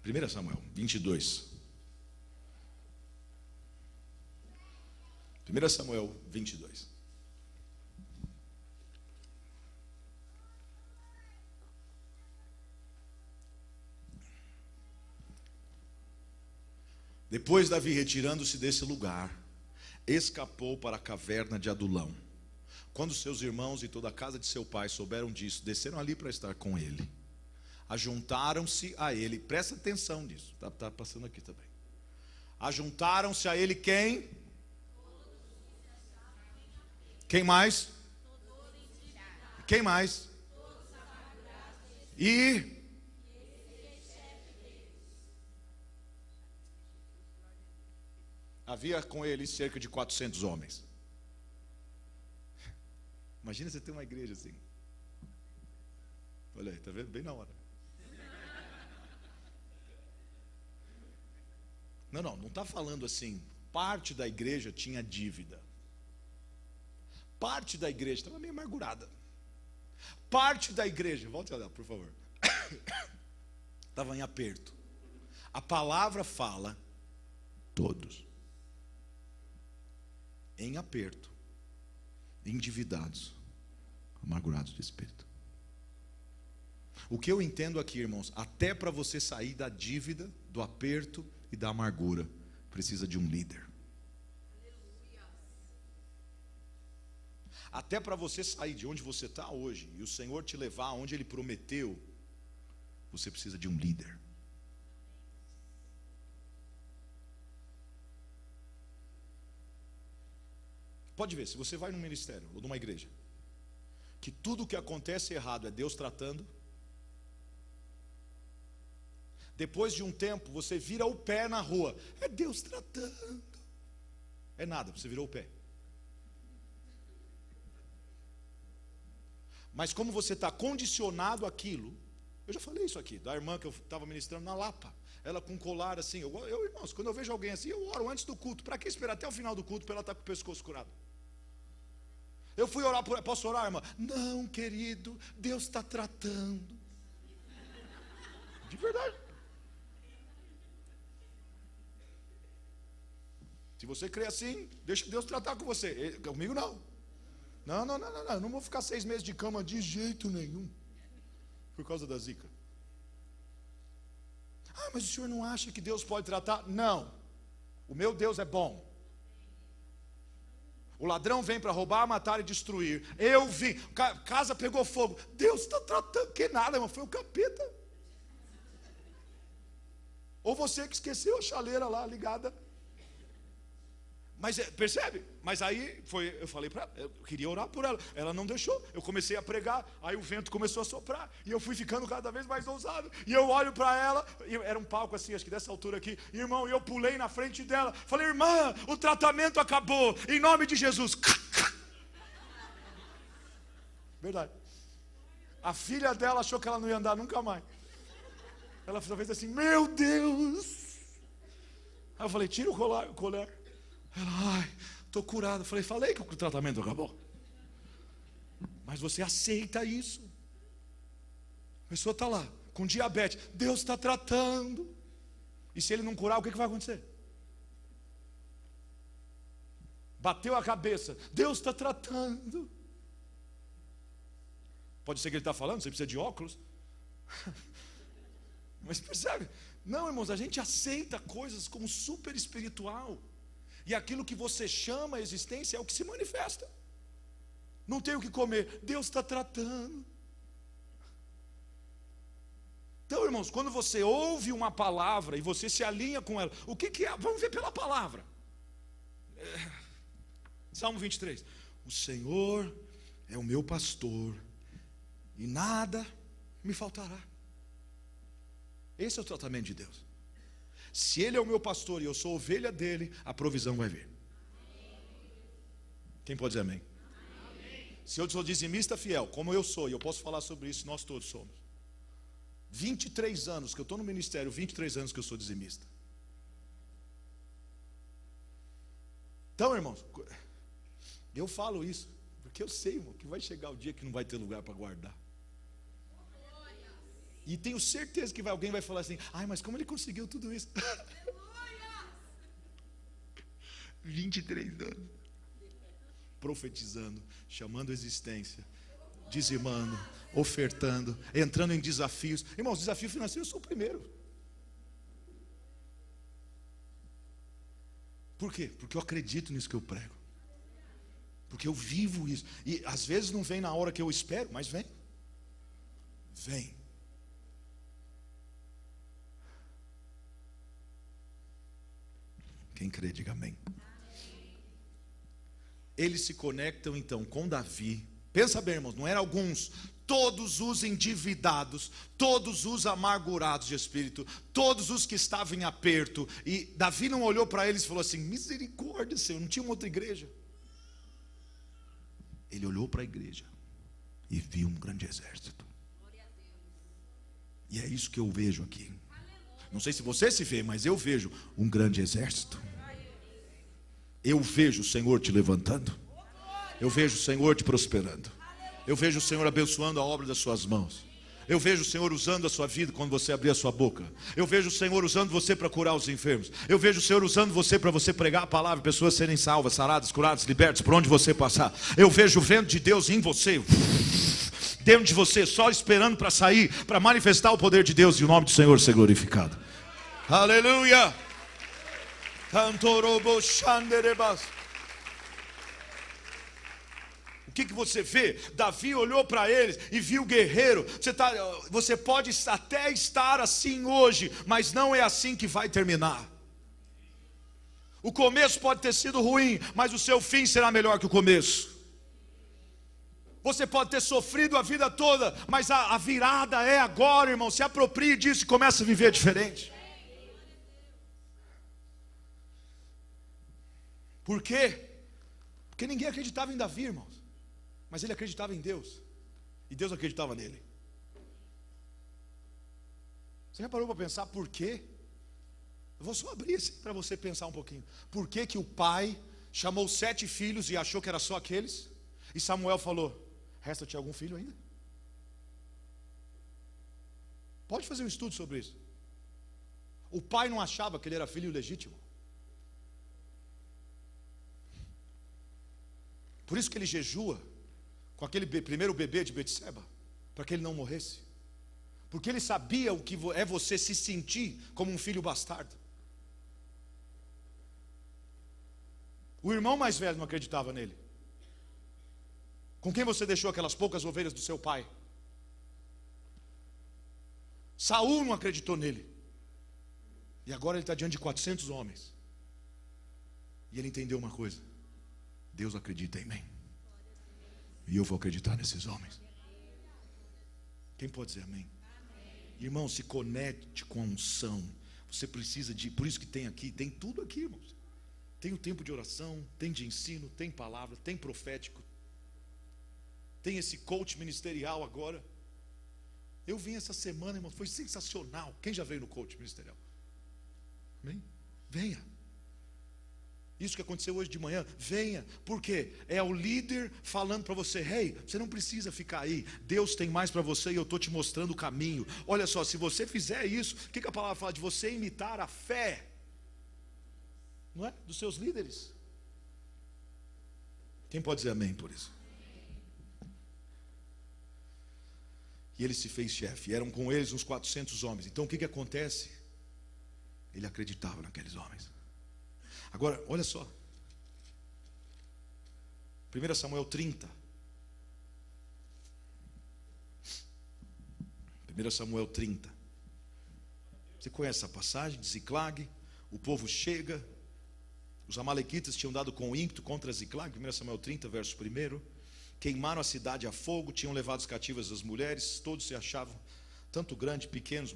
Primeira Samuel 22. 1 Samuel 22. Depois Davi, retirando-se desse lugar, escapou para a caverna de Adulão. Quando seus irmãos e toda a casa de seu pai souberam disso, desceram ali para estar com ele. Ajuntaram-se a ele, presta atenção nisso, está passando aqui também. Ajuntaram-se a ele quem? Quem mais? Quem mais? E havia com ele cerca de 400 homens. Imagina você ter uma igreja assim. Olha aí, tá vendo? Bem na hora. Não está falando assim. Parte da igreja tinha dívida. Parte da igreja estava meio amargurada. Parte da igreja, volte a olhar, por favor, estava em aperto. A palavra fala, todos, em aperto, endividados, amargurados de espírito. O que eu entendo aqui, irmãos, até para você sair da dívida, do aperto e da amargura, precisa de um líder. Até para você sair de onde você está hoje e o Senhor te levar aonde Ele prometeu, você precisa de um líder. Pode ver, se você vai num ministério ou numa igreja, que tudo que acontece errado é Deus tratando, depois de um tempo você vira o pé na rua, é Deus tratando. É nada, você virou o pé. Mas como você está condicionado àquilo, eu já falei isso aqui, da irmã que eu estava ministrando na Lapa, ela com colar assim, irmãos, quando eu vejo alguém assim, eu oro antes do culto. Para que esperar até o final do culto para ela estar com o pescoço curado? Eu fui orar por ela, posso orar, irmã? Não, querido, Deus está tratando. De verdade. Se você crê assim, deixa Deus tratar com você. Comigo não. Não, eu não vou ficar 6 meses de cama de jeito nenhum, por causa da zika. Ah, mas o senhor não acha que Deus pode tratar? Não, o meu Deus é bom. O ladrão vem para roubar, matar e destruir. Eu vim, casa pegou fogo, Deus está tratando. Que nada, irmão, foi o capeta. Ou você que esqueceu a chaleira lá ligada. Mas percebe? Mas aí eu falei para ela, eu queria orar por ela, ela não deixou. Eu comecei a pregar, aí o vento começou a soprar e eu fui ficando cada vez mais ousado. E eu olho para ela, era um palco assim, acho que dessa altura aqui, irmão, e eu pulei na frente dela. Falei, irmã, o tratamento acabou, em nome de Jesus. Verdade. A filha dela achou que ela não ia andar nunca mais. Ela fez assim, meu Deus. Aí eu falei, tira o colar. Ela, ai, estou curada. Falei que o tratamento acabou. Mas você aceita isso. A pessoa está lá, com diabetes. Deus está tratando. E se ele não curar, o que vai acontecer? Bateu a cabeça. Deus está tratando. Pode ser que ele está falando, você precisa de óculos. Mas percebe? Não, irmãos, a gente aceita coisas como super espiritual. E aquilo que você chama a existência é o que se manifesta. Não tem o que comer, Deus está tratando. Então, irmãos, quando você ouve uma palavra e você se alinha com ela, o que é? Vamos ver pela palavra. Salmo 23. O Senhor é o meu pastor e nada me faltará. Esse é o tratamento de Deus. Se Ele é o meu pastor e eu sou ovelha dele, a provisão vai vir. Quem pode dizer amém? Se eu sou dizimista fiel, como eu sou, e eu posso falar sobre isso, nós todos somos. 23 anos que eu estou no ministério, 23 anos que eu sou dizimista. Então, irmãos, eu falo isso, porque eu sei, irmão, que vai chegar o dia que não vai ter lugar para guardar. E tenho certeza que alguém vai falar assim, ai, mas como ele conseguiu tudo isso? 23 anos. Profetizando, chamando a existência, dizimando, ofertando, entrando em desafios. Irmãos, desafio financeiro eu sou o primeiro. Por quê? Porque eu acredito nisso que eu prego. Porque eu vivo isso. E às vezes não vem na hora que eu espero, mas vem. Vem. Quem crê, diga amém. eles se conectam então com Davi. Pensa bem, irmãos, não eram alguns, todos os endividados, todos os amargurados de espírito, todos os que estavam em aperto. E Davi não olhou para eles e falou assim: misericórdia, Senhor, não tinha uma outra igreja. Ele olhou para a igreja e viu um grande exército. E é isso que eu vejo aqui. Não sei se você se vê, mas eu vejo um grande exército. Eu vejo o Senhor te levantando. Eu vejo o Senhor te prosperando. Eu vejo o Senhor abençoando a obra das suas mãos. Eu vejo o Senhor usando a sua vida quando você abrir a sua boca. Eu vejo o Senhor usando você para curar os enfermos. Eu vejo o Senhor usando você para você pregar a palavra, pessoas serem salvas, saradas, curadas, libertas, por onde você passar. Eu vejo o vento de Deus em você, dentro de você, só esperando para sair, para manifestar o poder de Deus e o nome do Senhor ser glorificado. Aleluia! O que você vê? Davi olhou para eles e viu o guerreiro. Você pode até estar assim hoje, mas não é assim que vai terminar. O começo pode ter sido ruim, mas o seu fim será melhor que o começo. Você pode ter sofrido a vida toda, mas a virada é agora, irmão. Se aproprie disso e comece a viver diferente. Por quê? Porque ninguém acreditava em Davi, irmãos. Mas ele acreditava em Deus. E Deus acreditava nele. Você já parou para pensar por quê? Eu vou só abrir assim para você pensar um pouquinho. Por que que o pai chamou 7 filhos e achou que era só aqueles? E Samuel falou: resta-te algum filho ainda? Pode fazer um estudo sobre isso. O pai não achava que ele era filho legítimo. Por isso que ele jejua com aquele primeiro bebê de Betseba, para que ele não morresse. Porque ele sabia o que é você se sentir como um filho bastardo. O irmão mais velho não acreditava nele. Com quem você deixou aquelas poucas ovelhas do seu pai? Saul não acreditou nele. E agora ele está diante de 400 homens. E ele entendeu uma coisa: Deus acredita em mim. E eu vou acreditar nesses homens. Quem pode dizer amém? Irmão, se conecte com a unção. Você precisa de, por isso que tem aqui, tem tudo aqui, irmãos. Tem o tempo de oração, tem de ensino, tem palavra, tem profético. Tem esse coach ministerial agora. Eu vim essa semana, irmão, foi sensacional. Quem já veio no coach ministerial? Amém? Venha. Isso que aconteceu hoje de manhã, venha. Por quê? É o líder falando para você: hey, você não precisa ficar aí. Deus tem mais para você e eu estou te mostrando o caminho. Olha só, se você fizer isso, o que a palavra fala? De você imitar a fé, não é? Dos seus líderes. Quem pode dizer amém por isso? E ele se fez chefe. Eram com eles uns 400 homens. Então o que acontece? Ele acreditava naqueles homens. Agora, olha só. 1 Samuel 30. 1 Samuel 30. Você conhece essa passagem de Ziclag? O povo chega. Os amalequitas tinham dado com ímpeto contra Ziclag. 1 Samuel 30, verso 1. Queimaram a cidade a fogo, tinham levado cativas as mulheres. Todos se achavam, tanto grandes, pequenos,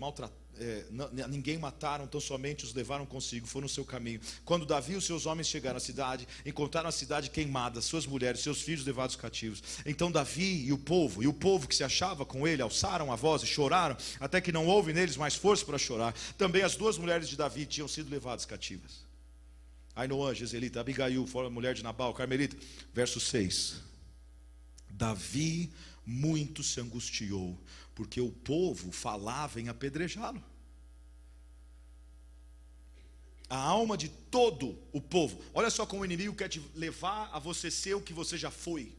ninguém mataram, tão somente os levaram consigo, foram no seu caminho. Quando Davi e os seus homens chegaram à cidade, encontraram a cidade queimada, suas mulheres, seus filhos levados cativos. Então Davi e o povo que se achava com ele, alçaram a voz e choraram, até que não houve neles mais força para chorar. Também as 2 mulheres de Davi tinham sido levadas cativas. Ainoã, Jezreelita, Abigail, fora a mulher de Nabal, Carmelita. Verso 6. Davi muito se angustiou, porque o povo falava em apedrejá-lo. A alma de todo o povo. Olha só como o inimigo quer te levar a você ser o que você já foi.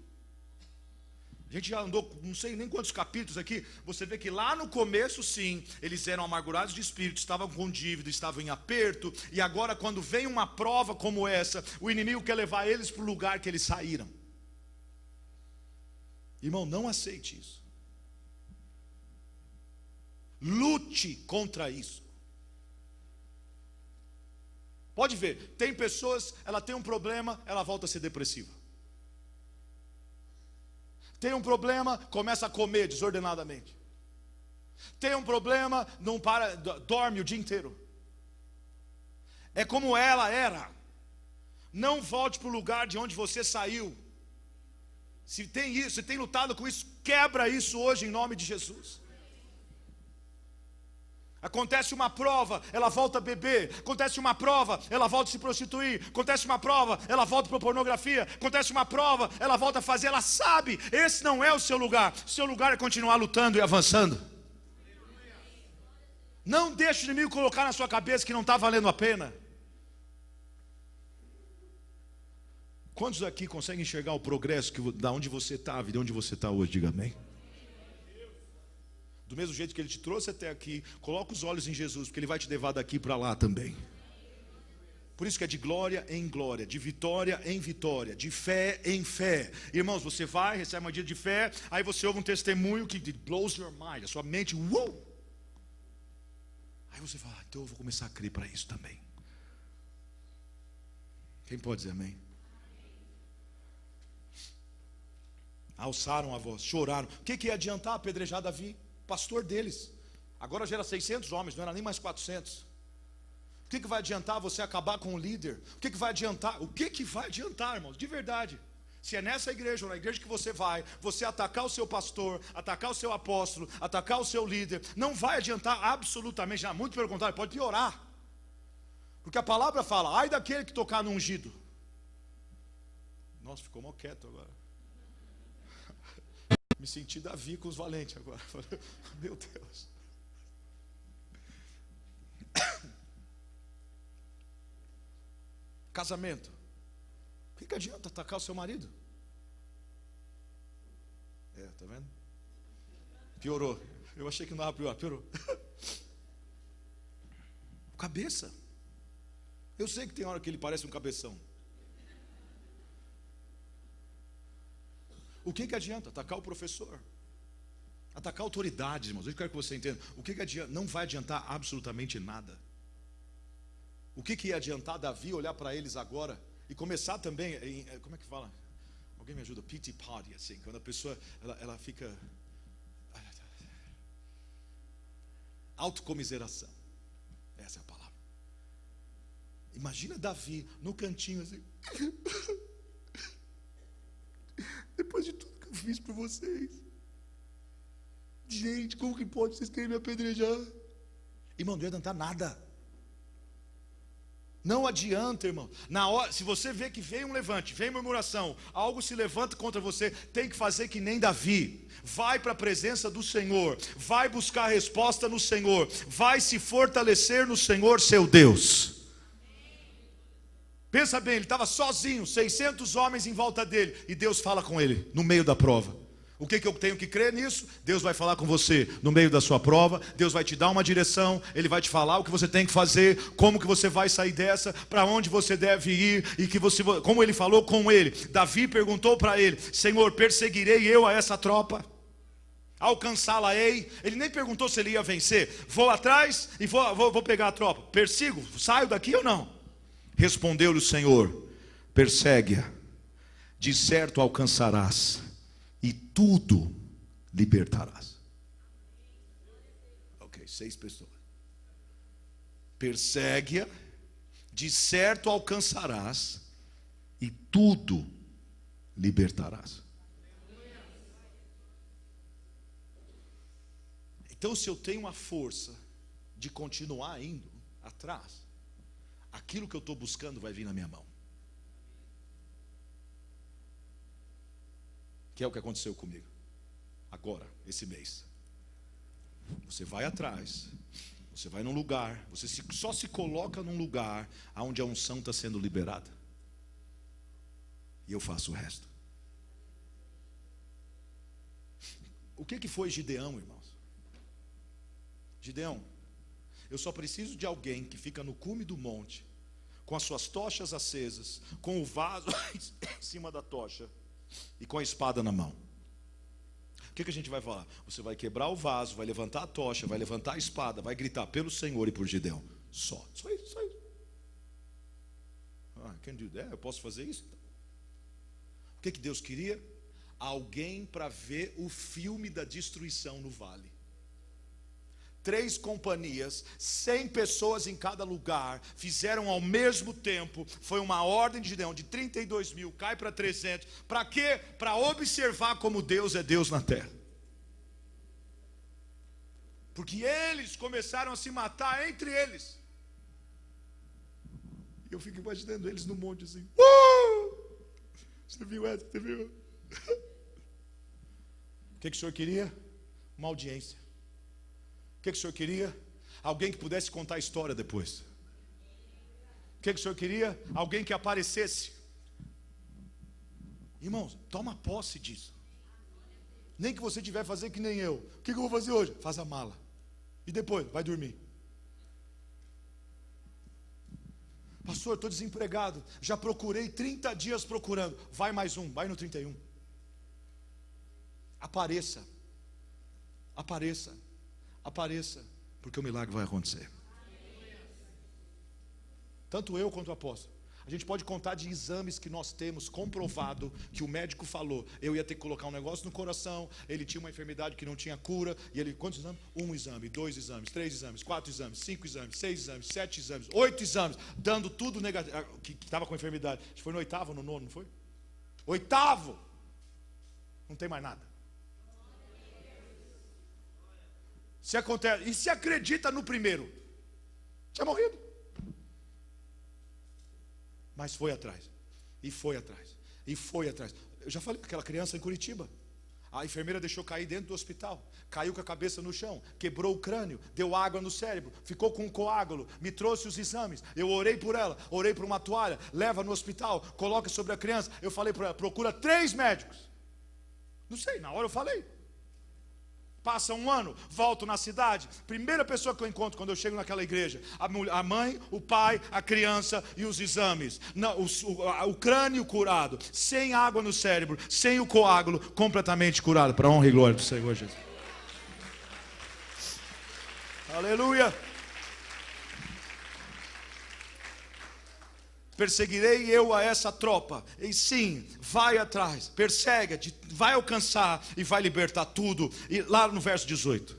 A gente já andou, não sei nem quantos capítulos aqui. Você vê que lá no começo, sim, eles eram amargurados de espírito, estavam com dívida, estavam em aperto. E agora, quando vem uma prova como essa, o inimigo quer levar eles para o lugar que eles saíram. Irmão, não aceite isso. Lute contra isso. Pode ver, tem pessoas, ela tem um problema, ela volta a ser depressiva. Tem um problema, começa a comer desordenadamente. Tem um problema, não para, dorme o dia inteiro. É como ela era. Não volte para o lugar de onde você saiu. Se tem isso, se tem lutado com isso, quebra isso hoje em nome de Jesus. Acontece uma prova, ela volta a beber. Acontece uma prova, ela volta a se prostituir. Acontece uma prova, ela volta para a pornografia. Acontece uma prova, ela volta a fazer. Ela sabe, esse não é o seu lugar. O seu lugar é continuar lutando e avançando. Não deixe o inimigo colocar na sua cabeça que não está valendo a pena. Quantos aqui conseguem enxergar o progresso da onde você estava e de onde você está hoje? Diga amém. Do mesmo jeito que Ele te trouxe até aqui, coloca os olhos em Jesus, porque Ele vai te levar daqui para lá também. Por isso que é de glória em glória, de vitória em vitória, de fé em fé. Irmãos, você vai, recebe uma dia de fé, aí você ouve um testemunho que blows your mind, a sua mente, Aí você fala, então eu vou começar a crer para isso também. Quem pode dizer amém? Alçaram a voz, choraram. O que ia adiantar apedrejar Davi? Pastor deles. Agora já era 600 homens, não era nem mais 400. O que vai adiantar você acabar com o líder? O que vai adiantar? O que vai adiantar, irmãos? De verdade. Se é nessa igreja ou na igreja que você vai, você atacar o seu pastor, atacar o seu apóstolo, atacar o seu líder, não vai adiantar absolutamente nada. Muito pelo contrário, pode piorar. Porque a palavra fala, ai daquele que tocar no ungido. Nossa, ficou mal quieto agora. Me senti Davi com os valentes agora. Meu Deus. Casamento. O que adianta atacar o seu marido? Tá vendo? Piorou. Eu achei que não ia piorar. Piorou. Cabeça. Eu sei que tem hora que ele parece um cabeção. O que adianta? Atacar o professor. Atacar autoridades, irmãos. Eu quero que você entenda. O que adianta? Não vai adiantar absolutamente nada. O que ia adiantar Davi olhar para eles agora e começar também, como é que fala? Alguém me ajuda? Pity party, assim, quando a pessoa, ela fica... Autocomiseração. Essa é a palavra. Imagina Davi no cantinho assim... Depois de tudo que eu fiz por vocês, gente, como que pode vocês querem me apedrejar? Irmão, não ia adiantar nada. Não adianta, irmão. Na hora, se você vê que vem um levante, vem murmuração, algo se levanta contra você, tem que fazer que nem Davi. Vai para a presença do Senhor, vai buscar a resposta no Senhor, vai se fortalecer no Senhor, seu Deus. Pensa bem, ele estava sozinho, 600 homens em volta dele, e Deus fala com ele no meio da prova. O que eu tenho que crer nisso? Deus vai falar com você no meio da sua prova, Deus vai te dar uma direção, Ele vai te falar o que você tem que fazer, como que você vai sair dessa, para onde você deve ir, e que você, como Ele falou com ele. Davi perguntou para ele, Senhor, perseguirei eu a essa tropa? Alcançá-la-ei? Ele nem perguntou se ele ia vencer. Vou atrás e vou pegar a tropa. Persigo? Saio daqui ou não? Respondeu-lhe o Senhor, persegue-a, de certo alcançarás, e tudo libertarás. Ok, 6 pessoas. Persegue-a, de certo alcançarás, e tudo libertarás. Então, se eu tenho a força de continuar indo atrás, aquilo que eu estou buscando vai vir na minha mão. Que é o que aconteceu comigo. Agora, esse mês. Você vai atrás. Você vai num lugar. Você só se coloca num lugar onde a unção está sendo liberada. E eu faço o resto. O que foi Gideão, irmãos? Gideão, eu só preciso de alguém que fica no cume do monte, com as suas tochas acesas, com o vaso em cima da tocha e com a espada na mão. O que a gente vai falar? Você vai quebrar o vaso, vai levantar a tocha, vai levantar a espada, vai gritar pelo Senhor e por Gideão. Só isso. Can do that? Eu posso fazer isso? O que Deus queria? alguém para ver o filme da destruição no vale. 3 companhias, 100 pessoas em cada lugar, fizeram ao mesmo tempo. Foi uma ordem de Gideão, de 32 mil, cai para 300. Para quê? Para observar como Deus é Deus na terra. Porque eles começaram a se matar entre eles. E eu fico imaginando eles no monte assim. Você viu essa? Você viu? O que o senhor queria? Uma audiência. O que o senhor queria? Alguém que pudesse contar a história depois. O que o senhor queria? Alguém que aparecesse. Irmãos, toma posse disso. Nem que você tiver fazer que nem eu. O que eu vou fazer hoje? Faz a mala. E depois, vai dormir. Pastor, estou desempregado. Já procurei 30 dias procurando. Vai mais um, vai no 31. Apareça. Apareça. Apareça, porque o milagre vai acontecer. Tanto eu quanto o apóstolo. A gente pode contar de exames que nós temos comprovado, que o médico falou, eu ia ter que colocar um negócio no coração, ele tinha uma enfermidade que não tinha cura, e ele, quantos exames? 1 exame, 2 exames, 3 exames, 4 exames, 5 exames, 6 exames, 7 exames, 8 exames, dando tudo negativo, que estava com enfermidade. Acho que foi no 8º ou no 9º, não foi? 8º! Não tem mais nada. Se acontece, e se acredita no primeiro, tinha morrido. Mas foi atrás, e foi atrás, e foi atrás. Eu já falei com aquela criança em Curitiba. A enfermeira deixou cair dentro do hospital, caiu com a cabeça no chão, quebrou o crânio, deu água no cérebro, ficou com um coágulo, me trouxe os exames, eu orei por ela, orei por uma toalha, leva no hospital, coloca sobre a criança. Eu falei para ela, procura 3 médicos. Não sei, na hora eu falei. Passa um ano, volto na cidade. Primeira pessoa que eu encontro quando eu chego naquela igreja: a mãe, o pai, a criança e os exames. Não, o crânio curado, sem água no cérebro, sem o coágulo, completamente curado. Para a honra e glória do Senhor Jesus. Aleluia. Perseguirei eu a essa tropa. E sim, vai atrás, persegue, vai alcançar e vai libertar tudo. E lá no verso 18,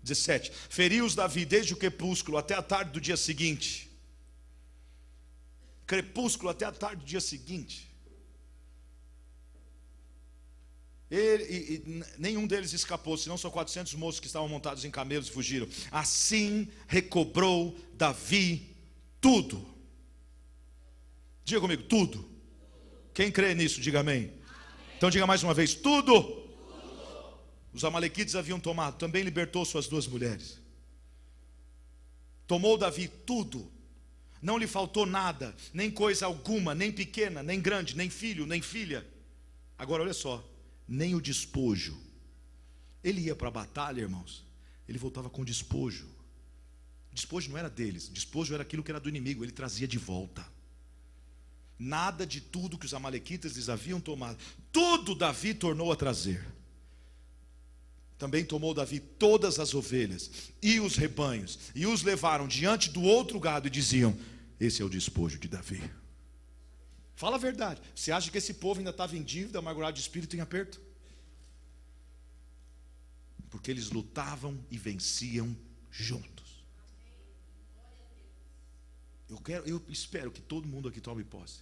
17: feriu-os Davi desde o crepúsculo até a tarde do dia seguinte. Crepúsculo até a tarde do dia seguinte. Nenhum deles escapou, senão só 400 moços que estavam montados em camelos fugiram. Assim recobrou Davi tudo. Diga comigo, tudo. Quem crê nisso, diga amém. Então diga mais uma vez, tudo. Os amalequitas haviam tomado, também libertou suas 2 mulheres. Tomou Davi tudo. Não lhe faltou nada, nem coisa alguma, nem pequena, nem grande, nem filho, nem filha. Agora olha só, nem o despojo. Ele ia para a batalha, irmãos, ele voltava com despojo. O despojo não era deles, o despojo era aquilo que era do inimigo, ele trazia de volta. Nada de tudo que os amalequitas lhes haviam tomado, tudo Davi tornou a trazer. Também tomou Davi todas as ovelhas e os rebanhos, e os levaram diante do outro gado e diziam: esse é o despojo de Davi. Fala a verdade, você acha que esse povo ainda estava em dívida, amargurado de espírito, em aperto? Porque eles lutavam e venciam juntos. Eu espero que todo mundo aqui tome posse.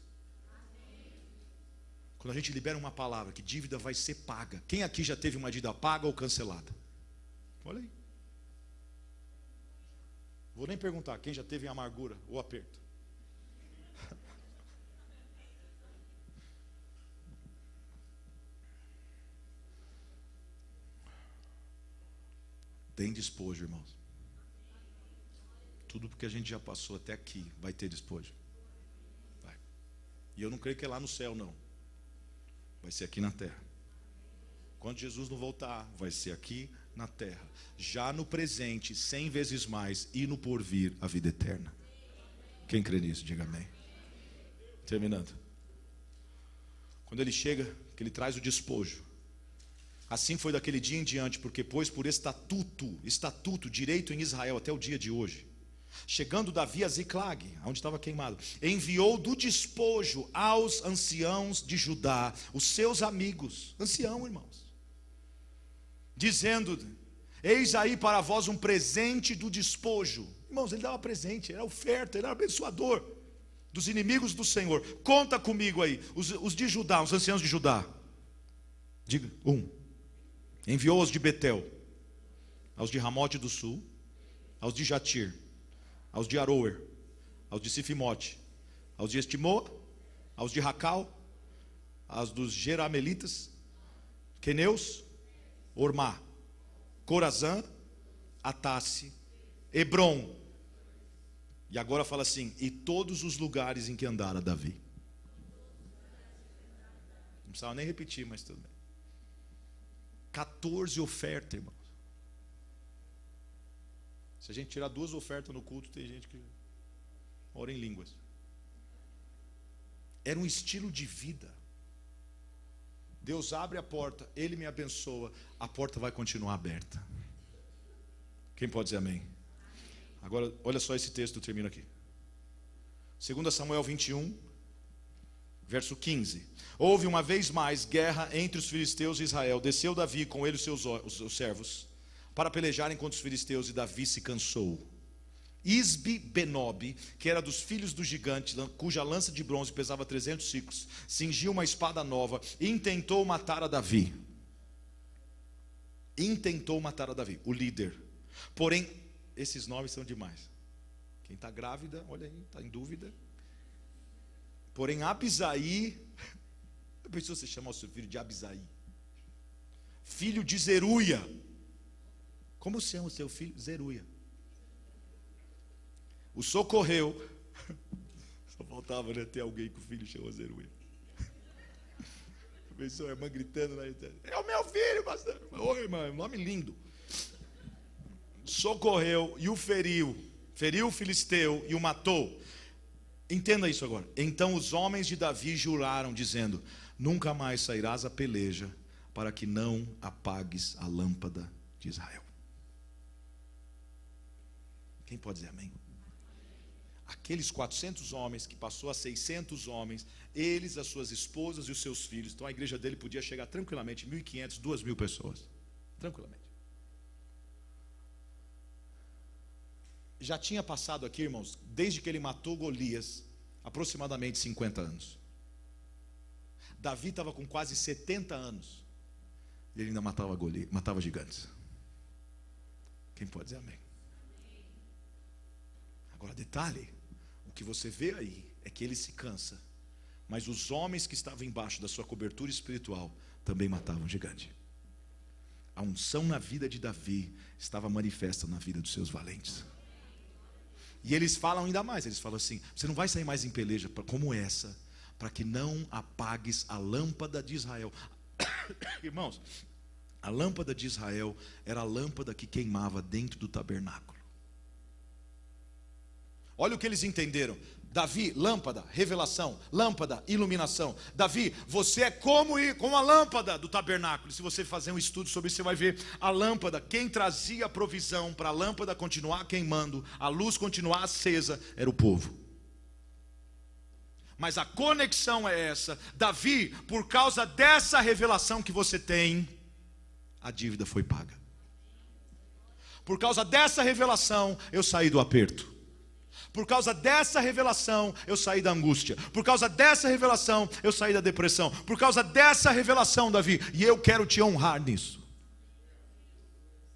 Quando a gente libera uma palavra que dívida vai ser paga. Quem aqui já teve uma dívida paga ou cancelada? Olha aí. Vou nem perguntar quem já teve em amargura ou aperto. Tem despojo, irmãos. Tudo porque a gente já passou até aqui vai ter despojo. Vai. E eu não creio que é lá no céu, não. Vai ser aqui na terra. Quando Jesus não voltar, vai ser aqui na terra. Já no presente, 100 vezes mais, e no porvir, a vida eterna. Quem crê nisso, diga amém. Terminando. Quando ele chega, que ele traz o despojo. Assim foi daquele dia em diante, porque pôs por estatuto, direito em Israel até o dia de hoje, Chegando Davi a Ziclag, onde estava queimado, enviou do despojo aos anciãos de Judá, os seus amigos, ancião, irmãos, dizendo: eis aí para vós um presente do despojo. Irmãos, ele dava presente, era oferta, ele era abençoador dos inimigos do Senhor. Conta comigo aí, os de Judá, os anciãos de Judá. Diga, enviou aos de Betel, aos de Ramote do Sul, aos de Jatir, aos de Aroer, aos de Sifimote, aos de Estimoa, aos de Racal, aos dos Jeramelitas, Queneus, Ormá, Corazã, Atasse, Hebron. E agora fala assim: e todos os lugares em que andara Davi. Não precisava nem repetir, mas tudo bem. 14 ofertas, irmãos. Se a gente tirar 2 ofertas no culto, tem gente que ora em línguas. Era um estilo de vida. Deus abre a porta, Ele me abençoa, a porta vai continuar aberta. Quem pode dizer amém? Agora, olha só esse texto, eu termino aqui. 2 Samuel 21, verso 15. Houve uma vez mais guerra entre os filisteus e Israel. Desceu Davi, com ele os seus servos, para pelejarem contra os filisteus, e Davi se cansou. Isbi-Benob, que era dos filhos do gigante, cuja lança de bronze pesava 300 siclos, cingiu uma espada nova e intentou matar a Davi. O líder. Porém, esses nomes são demais. Quem está grávida, olha aí, está em dúvida. Porém, Abisai, a pessoa se chama o seu filho de Abisai, filho de Zeruia. Como se chama o seu filho? Zeruia. O socorreu. Só faltava, né, ter alguém que o filho chama Zeruia. A pessoa, a irmã gritando lá, é o meu filho, pastor. Ô, irmã, nome lindo. Socorreu e o feriu o filisteu e o matou. Entenda isso agora. Então os homens de Davi juraram, dizendo: nunca mais sairás a peleja, para que não apagues a lâmpada de Israel. Quem pode dizer amém? Aqueles 400 homens, que passou a 600 homens, eles, as suas esposas e os seus filhos. Então a igreja dele podia chegar tranquilamente 1.500, 2.000 pessoas, tranquilamente. Já tinha passado aqui, irmãos, desde que ele matou Golias, aproximadamente 50 anos. Davi estava com quase 70 anos, e ele ainda matava gigantes. Quem pode dizer amém? Agora, detalhe, o que você vê aí é que ele se cansa, mas os homens que estavam embaixo da sua cobertura espiritual também matavam gigante. A unção na vida de Davi estava manifesta na vida dos seus valentes. E eles falam ainda mais, eles falam assim: você não vai sair mais em peleja como essa, para que não apagues a lâmpada de Israel. Irmãos, a lâmpada de Israel era a lâmpada que queimava dentro do tabernáculo. Olha o que eles entenderam. Davi, lâmpada, revelação, lâmpada, iluminação. Davi, você é como a lâmpada do tabernáculo. Se você fazer um estudo sobre isso, você vai ver a lâmpada. Quem trazia a provisão para a lâmpada continuar queimando, a luz continuar acesa, era o povo. Mas a conexão é essa. Davi, por causa dessa revelação que você tem, a dívida foi paga. Por causa dessa revelação, eu saí do aperto. Por causa dessa revelação, eu saí da angústia. Por causa dessa revelação, eu saí da depressão. Por causa dessa revelação, Davi, e eu quero te honrar nisso.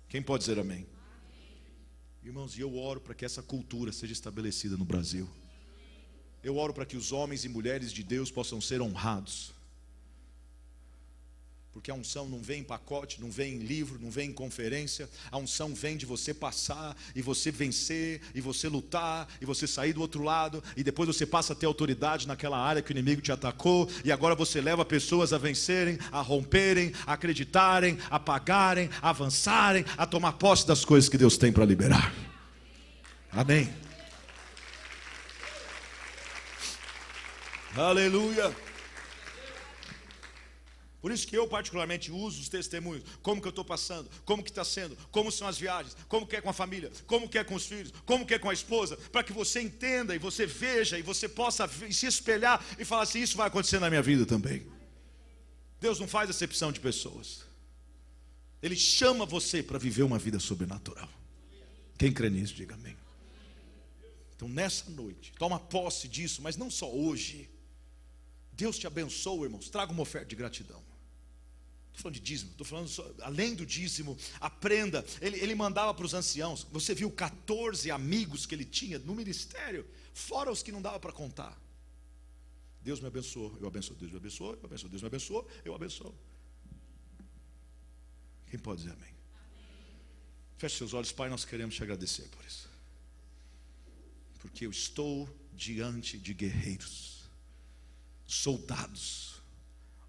Quem pode dizer amém? Irmãos, e eu oro para que essa cultura seja estabelecida no Brasil. Eu oro para que os homens e mulheres de Deus possam ser honrados. Porque a unção não vem em pacote, não vem em livro, não vem em conferência. A unção vem de você passar, e você vencer, e você lutar, e você sair do outro lado, e depois você passa a ter autoridade naquela área que o inimigo te atacou, e agora você leva pessoas a vencerem, a romperem, a acreditarem, a pagarem, a avançarem, a tomar posse das coisas que Deus tem para liberar. Amém. Aleluia. Por isso que eu particularmente uso os testemunhos. Como que eu estou passando, como que está sendo, como são as viagens, como que é com a família, como que é com os filhos, como que é com a esposa, para que você entenda e você veja e você possa se espelhar e falar assim, isso vai acontecer na minha vida também. Deus não faz acepção de pessoas. Ele chama você para viver uma vida sobrenatural. Quem crê nisso, diga amém. Então nessa noite, toma posse disso, mas não só hoje. Deus te abençoe, irmãos, traga uma oferta de gratidão. Estou falando de dízimo, estou falando além do dízimo, aprenda. Ele mandava para os anciãos. Você viu 14 amigos que ele tinha no ministério, fora os que não dava para contar. Deus me abençoou, eu abençoo. Deus me abençoou, eu abençoo. Deus me abençoou, eu abençoo. Quem pode dizer amém? Feche seus olhos, Pai, nós queremos te agradecer por isso. Porque eu estou diante de guerreiros, soldados,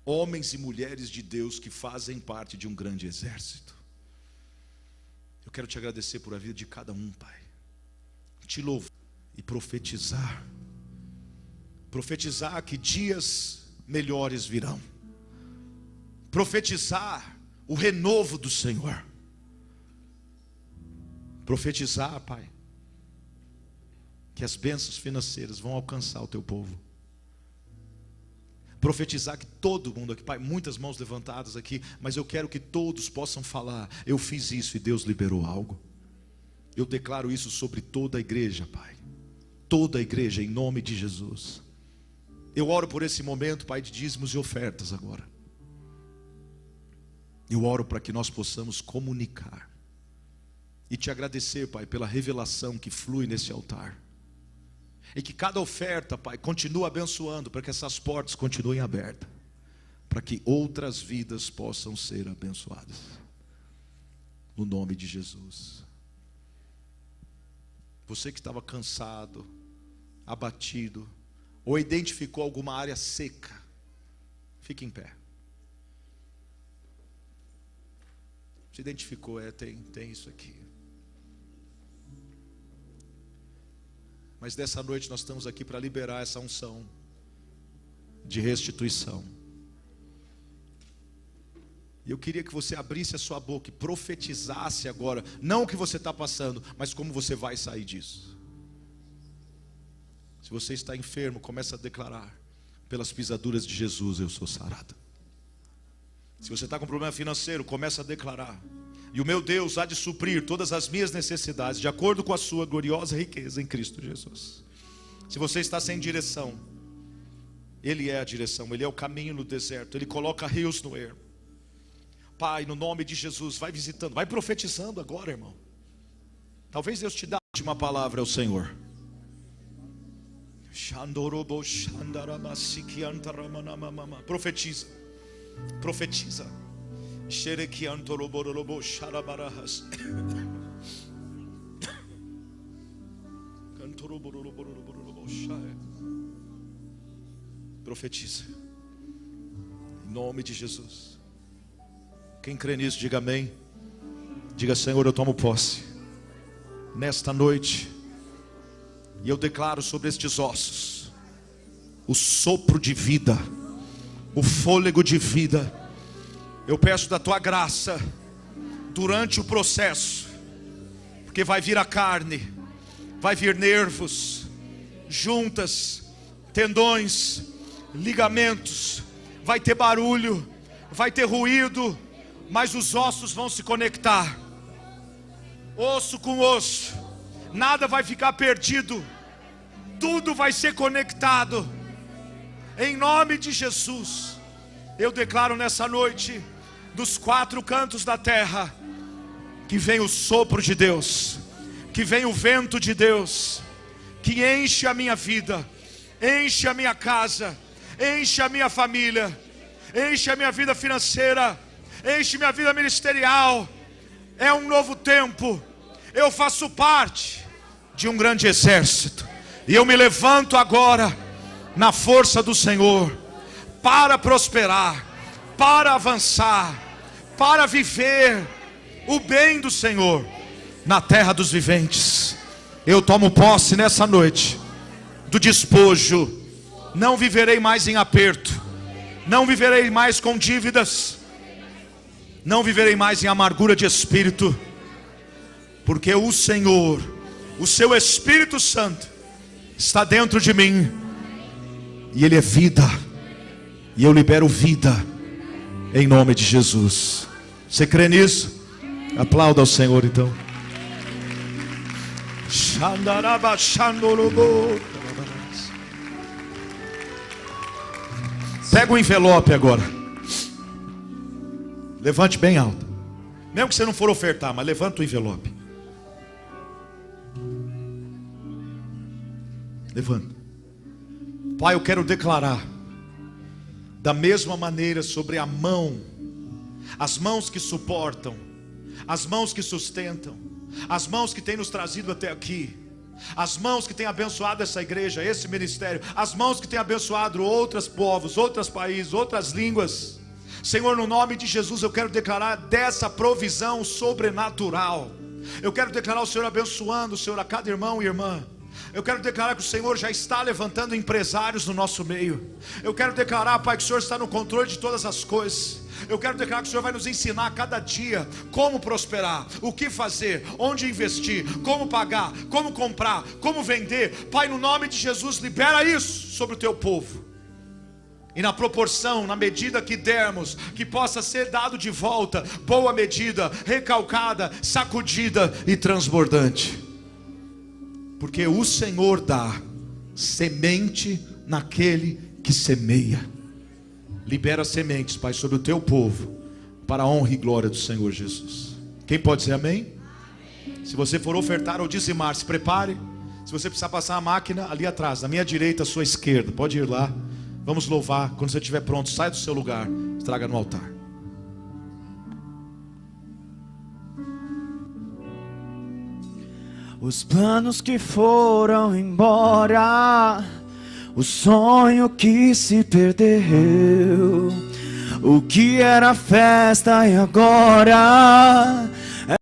homens e mulheres de Deus que fazem parte de um grande exército. Eu quero te agradecer por a vida de cada um, Pai. Te louvo e profetizar que dias melhores virão. Profetizar o renovo do Senhor. Profetizar, Pai, que as bênçãos financeiras vão alcançar o teu povo. Profetizar que todo mundo aqui, Pai, muitas mãos levantadas aqui, mas eu quero que todos possam falar, eu fiz isso e Deus liberou algo. Eu declaro isso sobre toda a igreja, Pai. Toda a igreja, em nome de Jesus. Eu oro por esse momento, Pai, de dízimos e ofertas agora. Eu oro para que nós possamos comunicar e te agradecer, Pai, pela revelação que flui nesse altar. E que cada oferta, Pai, continue abençoando, para que essas portas continuem abertas, para que outras vidas possam ser abençoadas. No nome de Jesus. Você que estava cansado, abatido, ou identificou alguma área seca, fique em pé. Se identificou, tem isso aqui. Mas dessa noite nós estamos aqui para liberar essa unção de restituição. E eu queria que você abrisse a sua boca e profetizasse agora, não o que você está passando, mas como você vai sair disso. Se você está enfermo, comece a declarar, pelas pisaduras de Jesus eu sou sarado. Se você está com problema financeiro, comece a declarar, e o meu Deus há de suprir todas as minhas necessidades, de acordo com a sua gloriosa riqueza em Cristo Jesus. Se você está sem direção, Ele é a direção, Ele é o caminho no deserto, Ele coloca rios no ermo. Pai, no nome de Jesus, vai visitando, vai profetizando agora, irmão. Talvez Deus te dê a última palavra ao Senhor. Profetiza. Profetiza. Profetiza. Em nome de Jesus. Quem crê nisso, diga amém. Diga, Senhor, eu tomo posse nesta noite, e eu declaro sobre estes ossos o sopro de vida, o fôlego de vida. Eu peço da tua graça durante o processo, porque vai vir a carne, vai vir nervos, juntas, tendões, ligamentos, vai ter barulho, vai ter ruído, mas os ossos vão se conectar, osso com osso, nada vai ficar perdido, tudo vai ser conectado, em nome de Jesus. Eu declaro nessa noite, dos quatro cantos da terra, que vem o sopro de Deus, que vem o vento de Deus, que enche a minha vida, enche a minha casa, enche a minha família, enche a minha vida financeira, enche minha vida ministerial. É um novo tempo. Eu faço parte de um grande exército, e eu me levanto agora na força do Senhor, para prosperar, para avançar, para viver o bem do Senhor na terra dos viventes. Eu tomo posse nessa noite do despojo. Não viverei mais em aperto, Não viverei mais com dívidas. Não viverei mais em amargura de espírito. Porque o Senhor, o seu Espírito Santo, está dentro de mim. E Ele é vida. E eu libero vida. Em nome de Jesus. Você crê nisso? Aplauda ao Senhor então. Pega o envelope agora. Levante bem alto. Mesmo que você não for ofertar, mas levanta o envelope. Levanta. Pai, eu quero declarar da mesma maneira sobre a mão, as mãos que suportam, as mãos que sustentam, as mãos que têm nos trazido até aqui, as mãos que têm abençoado essa igreja, esse ministério, as mãos que têm abençoado outros povos, outros países, outras línguas. Senhor, no nome de Jesus eu quero declarar dessa provisão sobrenatural. Eu quero declarar o Senhor abençoando, Senhor, a cada irmão e irmã. Eu quero declarar que o Senhor já está levantando empresários no nosso meio. Eu quero declarar, Pai, que o Senhor está no controle de todas as coisas. Eu quero declarar que o Senhor vai nos ensinar a cada dia como prosperar, o que fazer, onde investir, como pagar, como comprar, como vender. Pai, no nome de Jesus, libera isso sobre o teu povo. E na proporção, na medida que dermos, que possa ser dado de volta, boa medida, recalcada, sacudida e transbordante. Porque o Senhor dá semente naquele que semeia. Libera sementes, Pai, sobre o teu povo, para a honra e glória do Senhor Jesus. Quem pode dizer amém? Amém. Se você for ofertar ou dizimar, se prepare. Se você precisar passar a máquina, ali atrás, na minha direita, à sua esquerda, pode ir lá. Vamos louvar. Quando você estiver pronto, sai do seu lugar, traga no altar. Os planos que foram embora, o sonho que se perdeu, o que era festa e agora